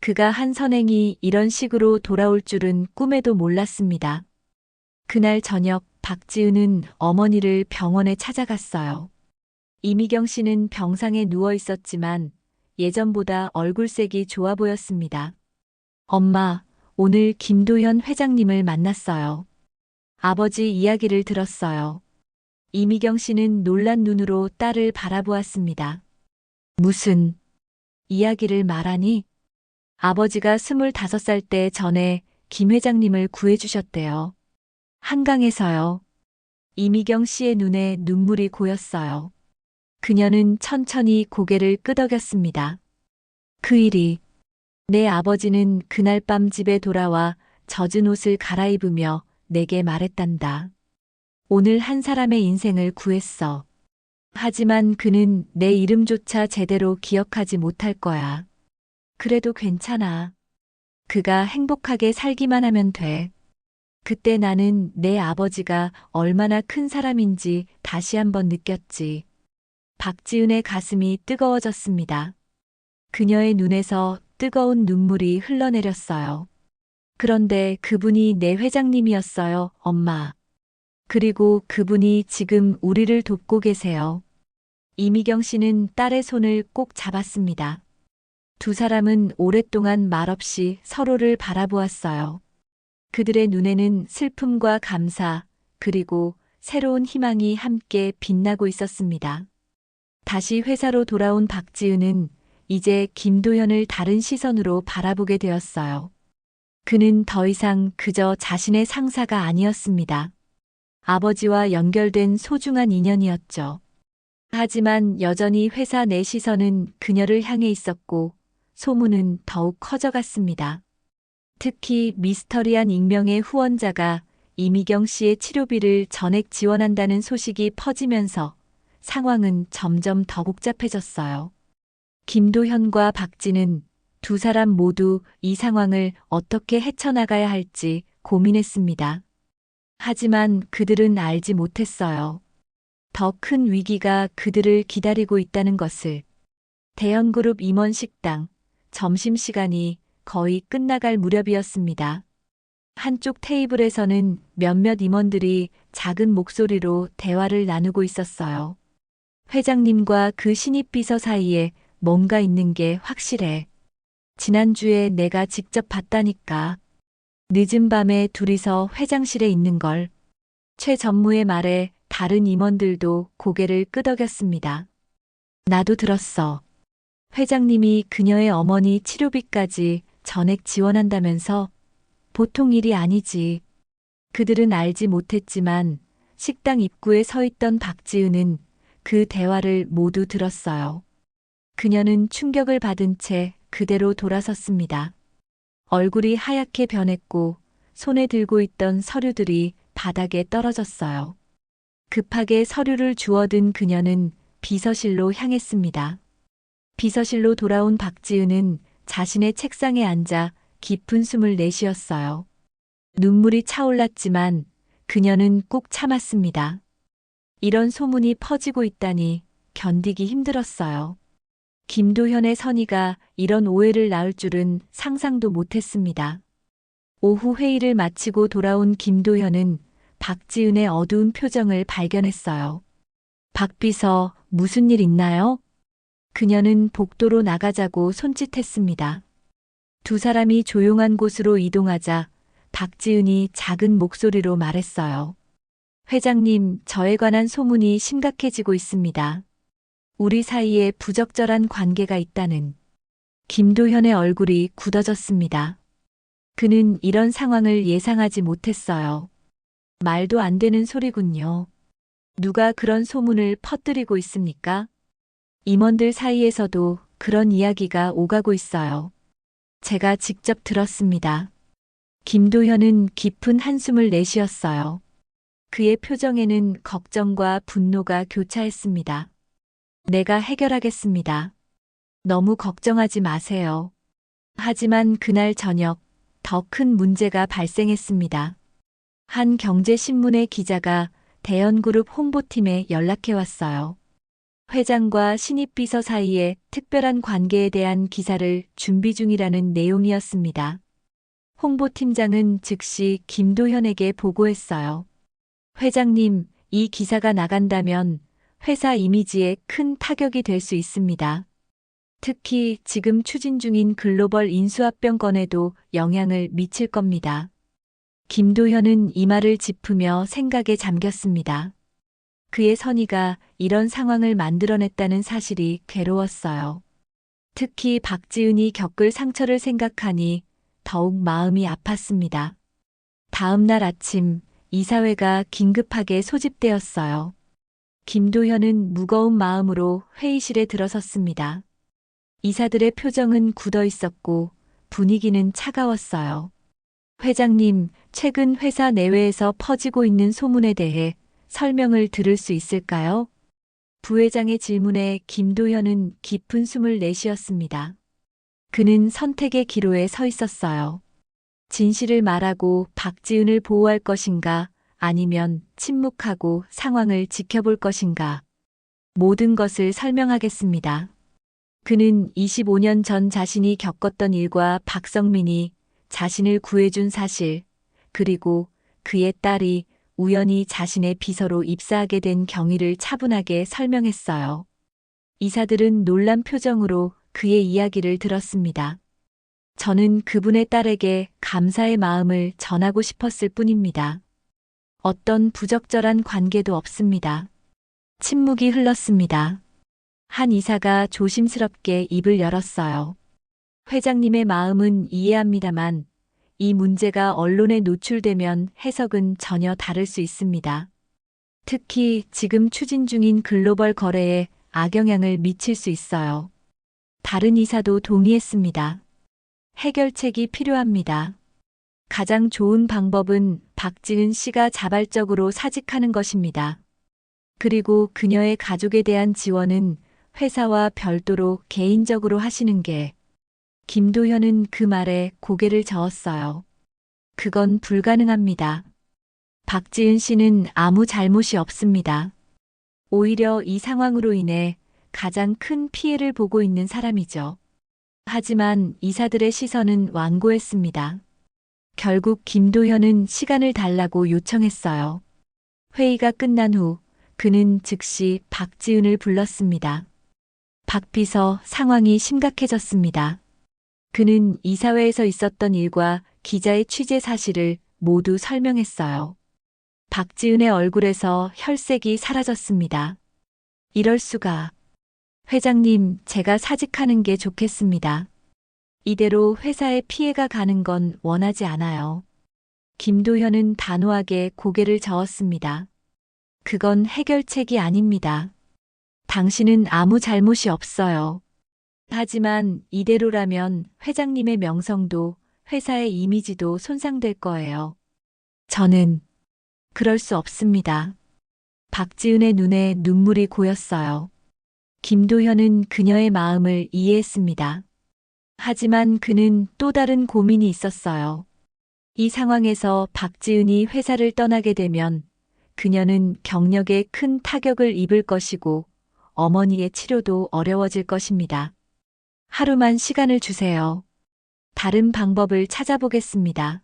그가 한 선행이 이런 식으로 돌아올 줄은 꿈에도 몰랐습니다. 그날 저녁 박지은은 어머니를 병원에 찾아갔어요. 이미경 씨는 병상에 누워 있었지만 예전보다 얼굴색이 좋아 보였습니다. 엄마, 오늘 김도현 회장님을 만났어요. 아버지 이야기를 들었어요. 이미경 씨는 놀란 눈으로 딸을 바라보았습니다. 무슨 이야기를 말하니? 아버지가 25살 때 전에 김 회장님을 구해주셨대요. 한강에서요. 이미경 씨의 눈에 눈물이 고였어요. 그녀는 천천히 고개를 끄덕였습니다. 그 일이 내 아버지는 그날 밤 집에 돌아와 젖은 옷을 갈아입으며 내게 말했단다. 오늘 한 사람의 인생을 구했어. 하지만 그는 내 이름조차 제대로 기억하지 못할 거야. 그래도 괜찮아. 그가 행복하게 살기만 하면 돼. 그때 나는 내 아버지가 얼마나 큰 사람인지 다시 한번 느꼈지. 박지은의 가슴이 뜨거워졌습니다. 그녀의 눈에서 뜨거운 눈물이 흘러내렸어요. 그런데 그분이 내 회장님이었어요, 엄마. 그리고 그분이 지금 우리를 돕고 계세요. 이미경 씨는 딸의 손을 꼭 잡았습니다. 두 사람은 오랫동안 말없이 서로를 바라보았어요. 그들의 눈에는 슬픔과 감사, 그리고 새로운 희망이 함께 빛나고 있었습니다. 다시 회사로 돌아온 박지은은 이제 김도현을 다른 시선으로 바라보게 되었어요. 그는 더 이상 그저 자신의 상사가 아니었습니다. 아버지와 연결된 소중한 인연이었죠. 하지만 여전히 회사 내 시선은 그녀를 향해 있었고 소문은 더욱 커져갔습니다. 특히 미스터리한 익명의 후원자가 이미경 씨의 치료비를 전액 지원한다는 소식이 퍼지면서 상황은 점점 더 복잡해졌어요. 김도현과 박진은 두 사람 모두 이 상황을 어떻게 헤쳐나가야 할지 고민했습니다. 하지만 그들은 알지 못했어요. 더 큰 위기가 그들을 기다리고 있다는 것을. 대형그룹 임원 식당, 점심시간이 거의 끝나갈 무렵이었습니다. 한쪽 테이블에서는 몇몇 임원들이 작은 목소리로 대화를 나누고 있었어요. 회장님과 그 신입 비서 사이에 뭔가 있는 게 확실해. 지난주에 내가 직접 봤다니까. 늦은 밤에 둘이서 회장실에 있는 걸. 최 전무의 말에 다른 임원들도 고개를 끄덕였습니다. 나도 들었어. 회장님이 그녀의 어머니 치료비까지 전액 지원한다면서. 보통 일이 아니지. 그들은 알지 못했지만 식당 입구에 서 있던 박지은은 그 대화를 모두 들었어요. 그녀는 충격을 받은 채 그대로 돌아섰습니다. 얼굴이 하얗게 변했고 손에 들고 있던 서류들이 바닥에 떨어졌어요. 급하게 서류를 주워든 그녀는 비서실로 향했습니다. 비서실로 돌아온 박지은은 자신의 책상에 앉아 깊은 숨을 내쉬었어요. 눈물이 차올랐지만 그녀는 꾹 참았습니다. 이런 소문이 퍼지고 있다니 견디기 힘들었어요. 김도현의 선의가 이런 오해를 낳을 줄은 상상도 못했습니다. 오후 회의를 마치고 돌아온 김도현은 박지은의 어두운 표정을 발견했어요. 박 비서, 무슨 일 있나요? 그녀는 복도로 나가자고 손짓했습니다. 두 사람이 조용한 곳으로 이동하자 박지은이 작은 목소리로 말했어요. 회장님, 저에 관한 소문이 심각해지고 있습니다. 우리 사이에 부적절한 관계가 있다는. 김도현의 얼굴이 굳어졌습니다. 그는 이런 상황을 예상하지 못했어요. 말도 안 되는 소리군요. 누가 그런 소문을 퍼뜨리고 있습니까? 임원들 사이에서도 그런 이야기가 오가고 있어요. 제가 직접 들었습니다. 김도현은 깊은 한숨을 내쉬었어요. 그의 표정에는 걱정과 분노가 교차했습니다. 내가 해결하겠습니다. 너무 걱정하지 마세요. 하지만 그날 저녁 더 큰 문제가 발생했습니다. 한 경제신문의 기자가 대연그룹 홍보팀에 연락해 왔어요. 회장과 신입 비서 사이에 특별한 관계에 대한 기사를 준비 중이라는 내용이었습니다. 홍보팀장은 즉시 김도현에게 보고했어요. 회장님, 이 기사가 나간다면 회사 이미지에 큰 타격이 될 수 있습니다. 특히 지금 추진 중인 글로벌 인수합병 건에도 영향을 미칠 겁니다. 김도현은 이마를 짚으며 생각에 잠겼습니다. 그의 선의가 이런 상황을 만들어냈다는 사실이 괴로웠어요. 특히 박지은이 겪을 상처를 생각하니 더욱 마음이 아팠습니다. 다음 날 아침 이사회가 긴급하게 소집되었어요. 김도현은 무거운 마음으로 회의실에 들어섰습니다. 이사들의 표정은 굳어 있었고 분위기는 차가웠어요. 회장님, 최근 회사 내외에서 퍼지고 있는 소문에 대해 설명을 들을 수 있을까요? 부회장의 질문에 김도현은 깊은 숨을 내쉬었습니다. 그는 선택의 기로에 서 있었어요. 진실을 말하고 박지은을 보호할 것인가, 아니면 침묵하고 상황을 지켜볼 것인가. 모든 것을 설명하겠습니다. 그는 25년 전 자신이 겪었던 일과 박성민이 자신을 구해준 사실, 그리고 그의 딸이 우연히 자신의 비서로 입사하게 된 경위를 차분하게 설명했어요. 이사들은 놀란 표정으로 그의 이야기를 들었습니다. 저는 그분의 딸에게 감사의 마음을 전하고 싶었을 뿐입니다. 어떤 부적절한 관계도 없습니다. 침묵이 흘렀습니다. 한 이사가 조심스럽게 입을 열었어요. 회장님의 마음은 이해합니다만 이 문제가 언론에 노출되면 해석은 전혀 다를 수 있습니다. 특히 지금 추진 중인 글로벌 거래에 악영향을 미칠 수 있어요. 다른 이사도 동의했습니다. 해결책이 필요합니다. 가장 좋은 방법은 박지은 씨가 자발적으로 사직하는 것입니다. 그리고 그녀의 가족에 대한 지원은 회사와 별도로 개인적으로 하시는 게. 김도현은 그 말에 고개를 저었어요. 그건 불가능합니다. 박지은 씨는 아무 잘못이 없습니다. 오히려 이 상황으로 인해 가장 큰 피해를 보고 있는 사람이죠. 하지만 이사들의 시선은 완고했습니다. 결국 김도현은 시간을 달라고 요청했어요. 회의가 끝난 후 그는 즉시 박지은을 불렀습니다. 박 비서, 상황이 심각해졌습니다. 그는 이사회에서 있었던 일과 기자의 취재 사실을 모두 설명했어요. 박지은의 얼굴에서 혈색이 사라졌습니다. 이럴 수가. 회장님, 제가 사직하는 게 좋겠습니다. 이대로 회사에 피해가 가는 건 원하지 않아요. 김도현은 단호하게 고개를 저었습니다. 그건 해결책이 아닙니다. 당신은 아무 잘못이 없어요. 하지만 이대로라면 회장님의 명성도 회사의 이미지도 손상될 거예요. 저는 그럴 수 없습니다. 박지은의 눈에 눈물이 고였어요. 김도현은 그녀의 마음을 이해했습니다. 하지만 그는 또 다른 고민이 있었어요. 이 상황에서 박지은이 회사를 떠나게 되면 그녀는 경력에 큰 타격을 입을 것이고 어머니의 치료도 어려워질 것입니다. 하루만 시간을 주세요. 다른 방법을 찾아보겠습니다.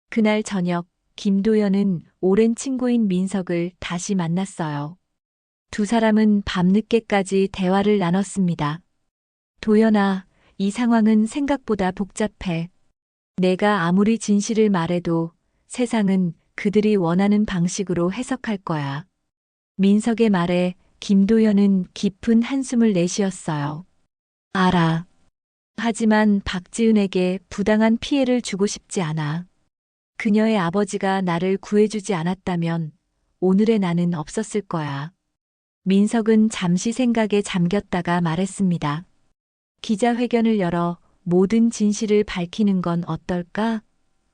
그날 저녁, 김도현은 오랜 친구인 민석을 다시 만났어요. 두 사람은 밤늦게까지 대화를 나눴습니다. 도연아, 이 상황은 생각보다 복잡해. 내가 아무리 진실을 말해도 세상은 그들이 원하는 방식으로 해석할 거야. 민석의 말에 김도현은 깊은 한숨을 내쉬었어요. 알아. 하지만 박지은에게 부당한 피해를 주고 싶지 않아. 그녀의 아버지가 나를 구해주지 않았다면 오늘의 나는 없었을 거야. 민석은 잠시 생각에 잠겼다가 말했습니다. 기자회견을 열어 모든 진실을 밝히는 건 어떨까?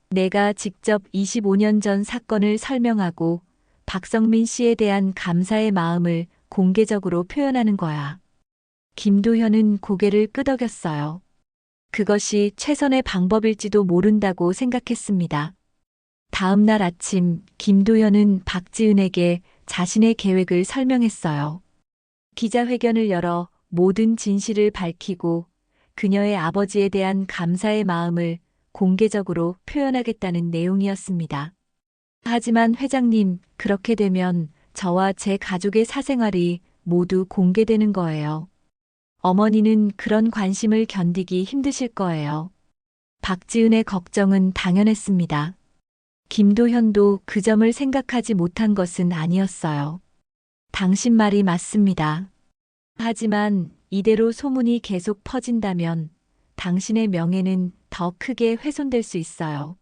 내가 직접 25년 전 사건을 설명하고 박성민 씨에 대한 감사의 마음을 공개적으로 표현하는 거야. 김도현은 고개를 끄덕였어요. 그것이 최선의 방법일지도 모른다고 생각했습니다. 다음 날 아침 김도현은 박지은에게 자신의 계획을 설명했어요. 기자회견을 열어 모든 진실을 밝히고 그녀의 아버지에 대한 감사의 마음을 공개적으로 표현하겠다는 내용이었습니다. 하지만 회장님, 그렇게 되면 저와 제 가족의 사생활이 모두 공개되는 거예요. 어머니는 그런 관심을 견디기 힘드실 거예요. 박지은의 걱정은 당연했습니다. 김도현도 그 점을 생각하지 못한 것은 아니었어요. 당신 말이 맞습니다. 하지만 이대로 소문이 계속 퍼진다면 당신의 명예는 더 크게 훼손될 수 있어요.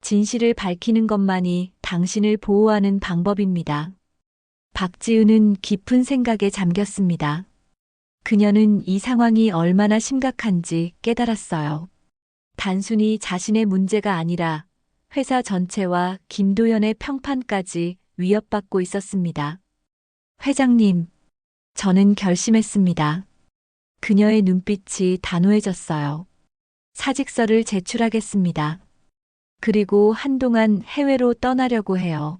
진실을 밝히는 것만이 당신을 보호하는 방법입니다. 박지은은 깊은 생각에 잠겼습니다. 그녀는 이 상황이 얼마나 심각한지 깨달았어요. 단순히 자신의 문제가 아니라 회사 전체와 김도연의 평판까지 위협받고 있었습니다. 회장님, 저는 결심했습니다. 그녀의 눈빛이 단호해졌어요. 사직서를 제출하겠습니다. 그리고 한동안 해외로 떠나려고 해요.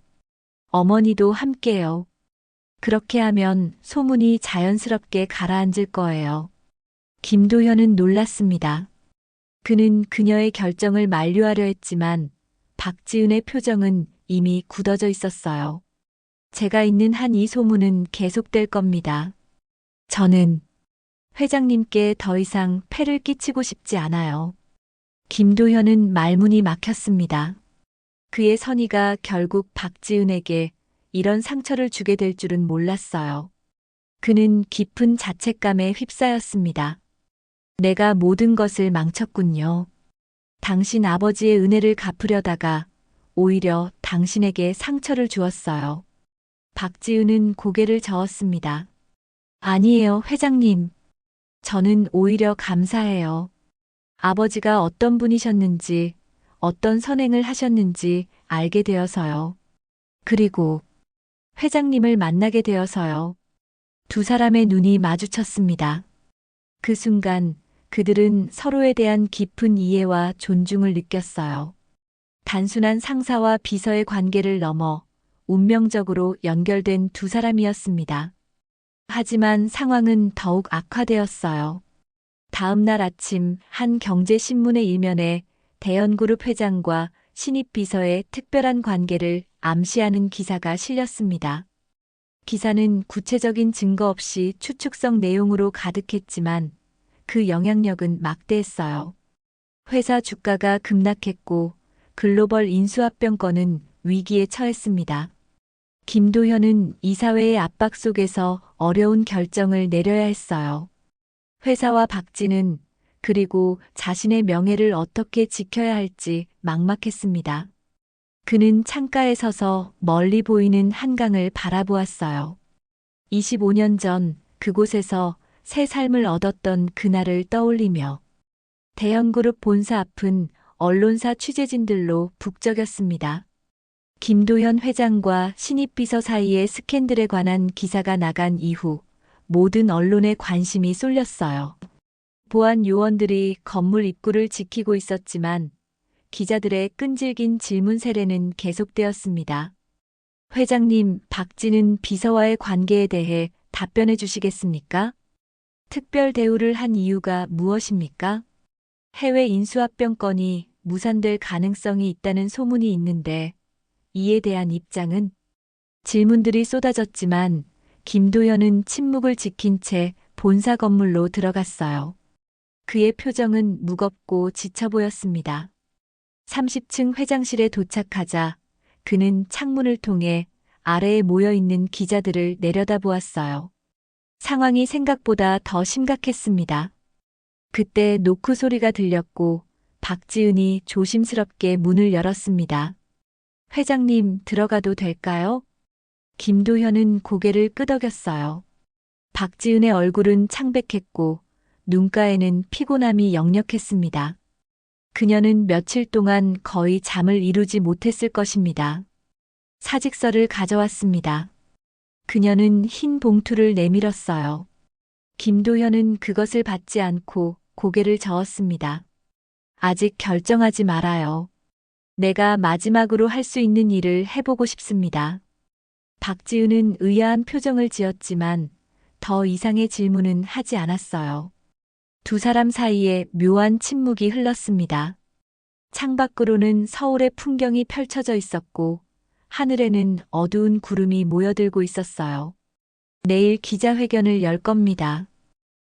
어머니도 함께요. 그렇게 하면 소문이 자연스럽게 가라앉을 거예요. 김도현은 놀랐습니다. 그는 그녀의 결정을 만류하려 했지만 박지은의 표정은 이미 굳어져 있었어요. 제가 있는 한 이 소문은 계속될 겁니다. 저는 회장님께 더 이상 폐를 끼치고 싶지 않아요. 김도현은 말문이 막혔습니다. 그의 선의가 결국 박지은에게 이런 상처를 주게 될 줄은 몰랐어요. 그는 깊은 자책감에 휩싸였습니다. 내가 모든 것을 망쳤군요. 당신 아버지의 은혜를 갚으려다가 오히려 당신에게 상처를 주었어요. 박지은은 고개를 저었습니다. 아니에요, 회장님. 저는 오히려 감사해요. 아버지가 어떤 분이셨는지, 어떤 선행을 하셨는지 알게 되어서요. 그리고 회장님을 만나게 되어서요. 두 사람의 눈이 마주쳤습니다. 그 순간 그들은 서로에 대한 깊은 이해와 존중을 느꼈어요. 단순한 상사와 비서의 관계를 넘어 운명적으로 연결된 두 사람이었습니다. 하지만 상황은 더욱 악화되었어요. 다음 날 아침 한 경제신문의 일면에 대연그룹 회장과 신입 비서의 특별한 관계를 암시하는 기사가 실렸습니다. 기사는 구체적인 증거 없이 추측성 내용으로 가득했지만 그 영향력은 막대했어요. 회사 주가가 급락했고 글로벌 인수합병권은 위기에 처했습니다. 김도현은 이사회의 압박 속에서 어려운 결정을 내려야 했어요. 회사와 박쥐는 그리고 자신의 명예를 어떻게 지켜야 할지 막막했습니다. 그는 창가에 서서 멀리 보이는 한강을 바라보았어요. 25년 전 그곳에서 새 삶을 얻었던 그날을 떠올리며 대형그룹 본사 앞은 언론사 취재진들로 북적였습니다. 김도현 회장과 신입 비서 사이의 스캔들에 관한 기사가 나간 이후 모든 언론의 관심이 쏠렸어요. 보안 요원들이 건물 입구를 지키고 있었지만 기자들의 끈질긴 질문 세례는 계속되었습니다. 회장님, 박쥐는 비서와의 관계에 대해 답변해 주시겠습니까? 특별 대우를 한 이유가 무엇입니까? 해외 인수합병권이 무산될 가능성이 있다는 소문이 있는데 이에 대한 입장은? 질문들이 쏟아졌지만 김도현은 침묵을 지킨 채 본사 건물로 들어갔어요. 그의 표정은 무겁고 지쳐 보였습니다. 30층 회장실에 도착하자 그는 창문을 통해 아래에 모여 있는 기자들을 내려다보았어요. 상황이 생각보다 더 심각했습니다. 그때 노크 소리가 들렸고 박지은이 조심스럽게 문을 열었습니다. 회장님, 들어가도 될까요? 김도현은 고개를 끄덕였어요. 박지은의 얼굴은 창백했고 눈가에는 피곤함이 역력했습니다. 그녀는 며칠 동안 거의 잠을 이루지 못했을 것입니다. 사직서를 가져왔습니다. 그녀는 흰 봉투를 내밀었어요. 김도현은 그것을 받지 않고 고개를 저었습니다. 아직 결정하지 말아요. 내가 마지막으로 할 수 있는 일을 해보고 싶습니다. 박지은은 의아한 표정을 지었지만 더 이상의 질문은 하지 않았어요. 두 사람 사이에 묘한 침묵이 흘렀습니다. 창밖으로는 서울의 풍경이 펼쳐져 있었고 하늘에는 어두운 구름이 모여들고 있었어요. 내일 기자회견을 열 겁니다.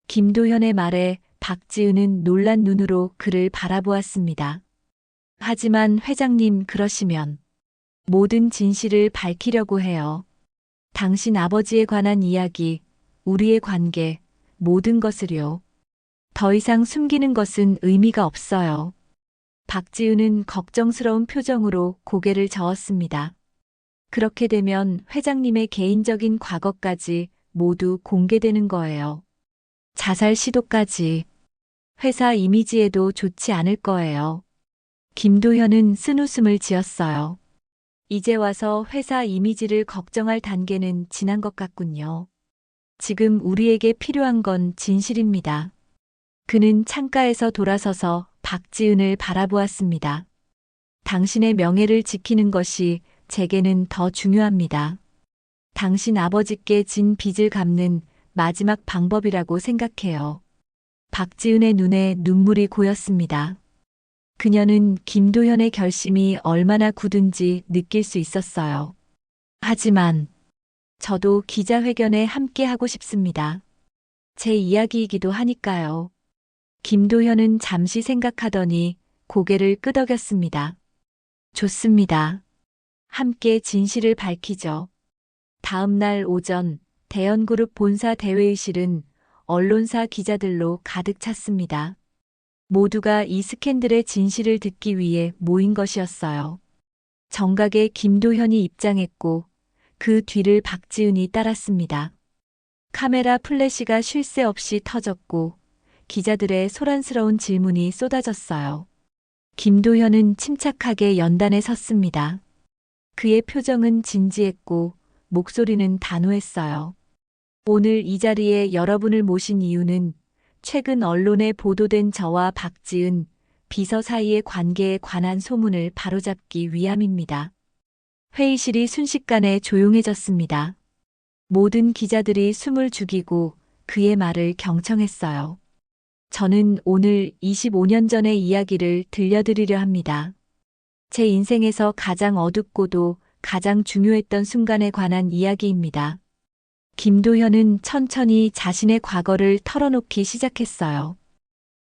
김도현의 말에 박지은은 놀란 눈으로 그를 바라보았습니다. 하지만 회장님, 그러시면 모든 진실을 밝히려고 해요. 당신 아버지에 관한 이야기, 우리의 관계, 모든 것을요. 더 이상 숨기는 것은 의미가 없어요. 박지은은 걱정스러운 표정으로 고개를 저었습니다. 그렇게 되면 회장님의 개인적인 과거까지 모두 공개되는 거예요. 자살 시도까지. 회사 이미지에도 좋지 않을 거예요. 김도현은 쓴웃음을 지었어요. 이제 와서 회사 이미지를 걱정할 단계는 지난 것 같군요. 지금 우리에게 필요한 건 진실입니다. 그는 창가에서 돌아서서 박지은을 바라보았습니다. 당신의 명예를 지키는 것이 제게는 더 중요합니다. 당신 아버지께 진 빚을 갚는 마지막 방법이라고 생각해요. 박지은의 눈에 눈물이 고였습니다. 그녀는 김도현의 결심이 얼마나 굳은지 느낄 수 있었어요. 하지만 저도 기자회견에 함께 하고 싶습니다. 제 이야기이기도 하니까요. 김도현은 잠시 생각하더니 고개를 끄덕였습니다. 좋습니다. 함께 진실을 밝히죠. 다음 날 오전 대연그룹 본사 대회의실은 언론사 기자들로 가득 찼습니다. 모두가 이 스캔들의 진실을 듣기 위해 모인 것이었어요. 정각에 김도현이 입장했고 그 뒤를 박지은이 따랐습니다. 카메라 플래시가 쉴 새 없이 터졌고 기자들의 소란스러운 질문이 쏟아졌어요. 김도현은 침착하게 연단에 섰습니다. 그의 표정은 진지했고 목소리는 단호했어요. 오늘 이 자리에 여러분을 모신 이유는 최근 언론에 보도된 저와 박지은 비서 사이의 관계에 관한 소문을 바로잡기 위함입니다. 회의실이 순식간에 조용해졌습니다. 모든 기자들이 숨을 죽이고 그의 말을 경청했어요. 저는 오늘 25년 전의 이야기를 들려드리려 합니다. 제 인생에서 가장 어둡고도 가장 중요했던 순간에 관한 이야기입니다. 김도현은 천천히 자신의 과거를 털어놓기 시작했어요.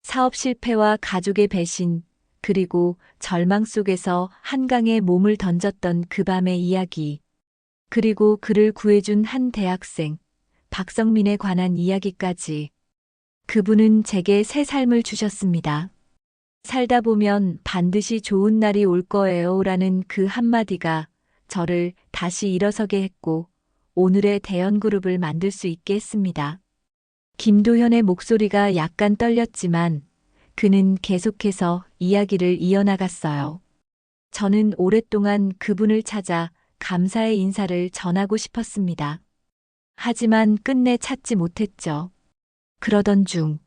사업 실패와 가족의 배신, 그리고 절망 속에서 한강에 몸을 던졌던 그 밤의 이야기, 그리고 그를 구해준 한 대학생, 박성민에 관한 이야기까지. 그분은 제게 새 삶을 주셨습니다. 살다 보면 반드시 좋은 날이 올 거예요 라는 그 한마디가 저를 다시 일어서게 했고 오늘의 대연그룹을 만들 수 있게 했습니다. 김도현의 목소리가 약간 떨렸지만 그는 계속해서 이야기를 이어나갔어요. 저는 오랫동안 그분을 찾아 감사의 인사를 전하고 싶었습니다. 하지만 끝내 찾지 못했죠. 그러던 중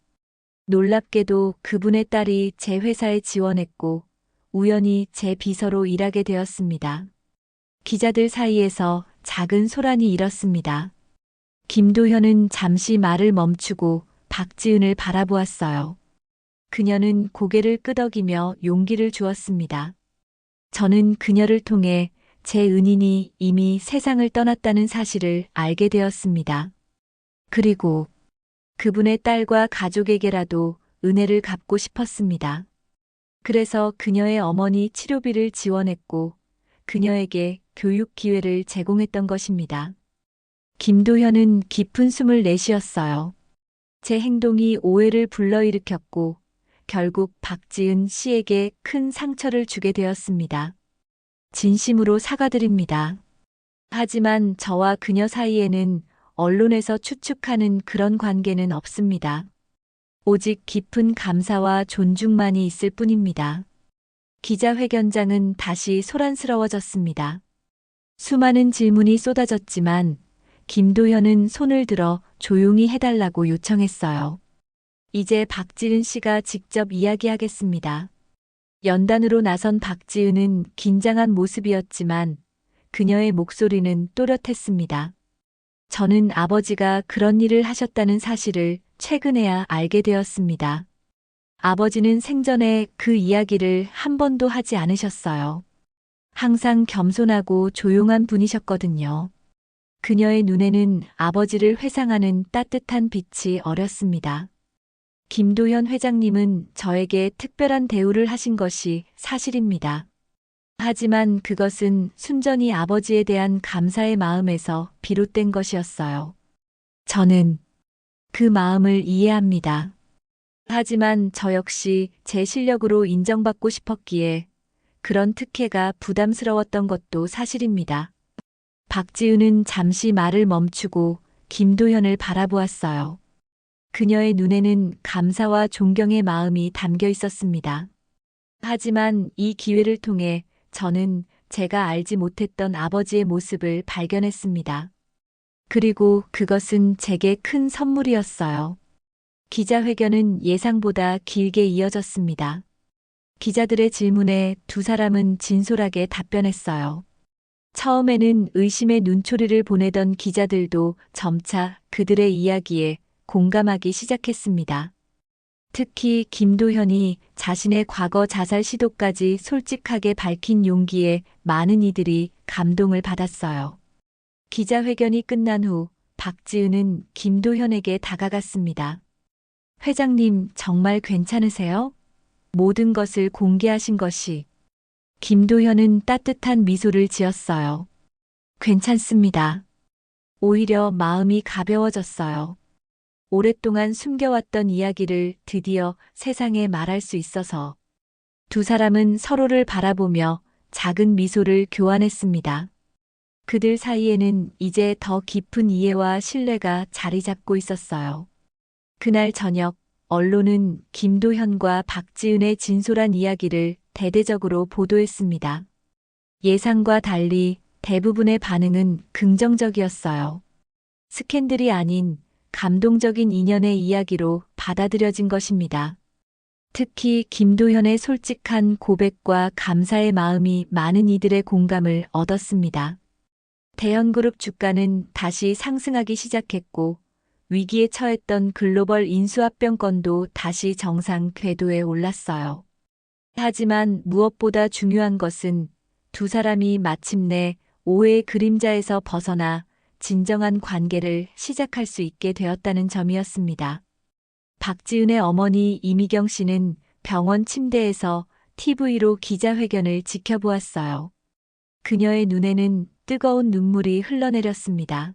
놀랍게도 그분의 딸이 제 회사에 지원했고 우연히 제 비서로 일하게 되었습니다. 기자들 사이에서 작은 소란이 일었습니다. 김도현은 잠시 말을 멈추고 박지은을 바라보았어요. 그녀는 고개를 끄덕이며 용기를 주었습니다. 저는 그녀를 통해 제 은인이 이미 세상을 떠났다는 사실을 알게 되었습니다. 그리고 그분의 딸과 가족에게라도 은혜를 갚고 싶었습니다. 그래서 그녀의 어머니 치료비를 지원했고 그녀에게 교육 기회를 제공했던 것입니다. 김도현은 깊은 숨을 내쉬었어요. 제 행동이 오해를 불러일으켰고 결국 박지은 씨에게 큰 상처를 주게 되었습니다. 진심으로 사과드립니다. 하지만 저와 그녀 사이에는 언론에서 추측하는 그런 관계는 없습니다. 오직 깊은 감사와 존중만이 있을 뿐입니다. 기자회견장은 다시 소란스러워졌습니다. 수많은 질문이 쏟아졌지만 김도현은 손을 들어 조용히 해달라고 요청했어요. 이제 박지은 씨가 직접 이야기하겠습니다. 연단으로 나선 박지은은 긴장한 모습이었지만 그녀의 목소리는 또렷했습니다. 저는 아버지가 그런 일을 하셨다는 사실을 최근에야 알게 되었습니다. 아버지는 생전에 그 이야기를 한 번도 하지 않으셨어요. 항상 겸손하고 조용한 분이셨거든요. 그녀의 눈에는 아버지를 회상하는 따뜻한 빛이 어렸습니다. 김도현 회장님은 저에게 특별한 대우를 하신 것이 사실입니다. 하지만 그것은 순전히 아버지에 대한 감사의 마음에서 비롯된 것이었어요. 저는 그 마음을 이해합니다. 하지만 저 역시 제 실력으로 인정받고 싶었기에 그런 특혜가 부담스러웠던 것도 사실입니다. 박지은은 잠시 말을 멈추고 김도현을 바라보았어요. 그녀의 눈에는 감사와 존경의 마음이 담겨 있었습니다. 하지만 이 기회를 통해 저는 제가 알지 못했던 아버지의 모습을 발견했습니다. 그리고 그것은 제게 큰 선물이었어요. 기자회견은 예상보다 길게 이어졌습니다. 기자들의 질문에 두 사람은 진솔하게 답변했어요. 처음에는 의심의 눈초리를 보내던 기자들도 점차 그들의 이야기에 공감하기 시작했습니다. 특히 김도현이 자신의 과거 자살 시도까지 솔직하게 밝힌 용기에 많은 이들이 감동을 받았어요. 기자회견이 끝난 후 박지은은 김도현에게 다가갔습니다. 회장님, 정말 괜찮으세요? 모든 것을 공개하신 것이. 김도현은 따뜻한 미소를 지었어요. 괜찮습니다. 오히려 마음이 가벼워졌어요. 오랫동안 숨겨왔던 이야기를 드디어 세상에 말할 수 있어서. 두 사람은 서로를 바라보며 작은 미소를 교환했습니다. 그들 사이에는 이제 더 깊은 이해와 신뢰가 자리 잡고 있었어요. 그날 저녁, 언론은 김도현과 박지은의 진솔한 이야기를 대대적으로 보도했습니다. 예상과 달리 대부분의 반응은 긍정적이었어요. 스캔들이 아닌 감동적인 인연의 이야기로 받아들여진 것입니다. 특히 김도현의 솔직한 고백과 감사의 마음이 많은 이들의 공감을 얻었습니다. 대형그룹 주가는 다시 상승하기 시작했고 위기에 처했던 글로벌 인수합병건도 다시 정상 궤도에 올랐어요. 하지만 무엇보다 중요한 것은 두 사람이 마침내 오해의 그림자에서 벗어나 진정한 관계를 시작할 수 있게 되었다는 점이었습니다. 박지은의 어머니 이미경 씨는 병원 침대에서 TV로 기자회견을 지켜보았어요. 그녀의 눈에는 뜨거운 눈물이 흘러내렸습니다.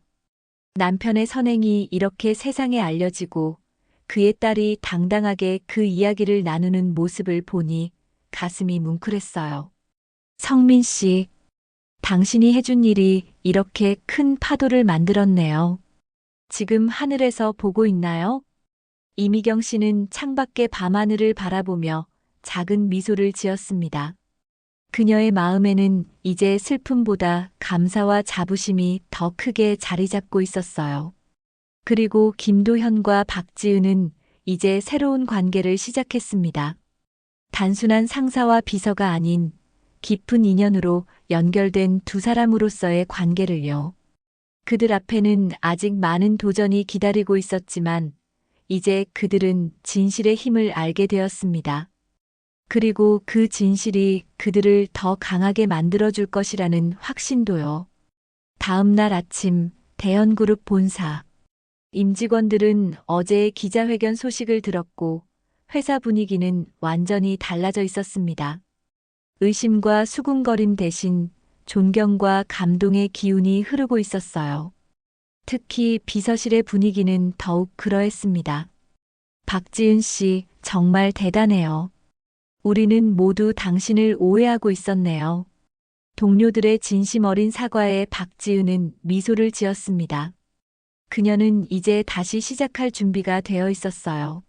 남편의 선행이 이렇게 세상에 알려지고 그의 딸이 당당하게 그 이야기를 나누는 모습을 보니 가슴이 뭉클했어요. 성민 씨, 당신이 해준 일이 이렇게 큰 파도를 만들었네요. 지금 하늘에서 보고 있나요? 이미경 씨는 창밖의 밤하늘을 바라보며 작은 미소를 지었습니다. 그녀의 마음에는 이제 슬픔보다 감사와 자부심이 더 크게 자리 잡고 있었어요. 그리고 김도현과 박지은은 이제 새로운 관계를 시작했습니다. 단순한 상사와 비서가 아닌 깊은 인연으로 연결된 두 사람으로서의 관계를요. 그들 앞에는 아직 많은 도전이 기다리고 있었지만 이제 그들은 진실의 힘을 알게 되었습니다. 그리고 그 진실이 그들을 더 강하게 만들어줄 것이라는 확신도요. 다음 날 아침 대현그룹 본사. 임직원들은 어제의 기자회견 소식을 들었고 회사 분위기는 완전히 달라져 있었습니다. 의심과 수군거림 대신 존경과 감동의 기운이 흐르고 있었어요. 특히 비서실의 분위기는 더욱 그러했습니다. 박지은 씨, 정말 대단해요. 우리는 모두 당신을 오해하고 있었네요. 동료들의 진심 어린 사과에 박지은은 미소를 지었습니다. 그녀는 이제 다시 시작할 준비가 되어 있었어요.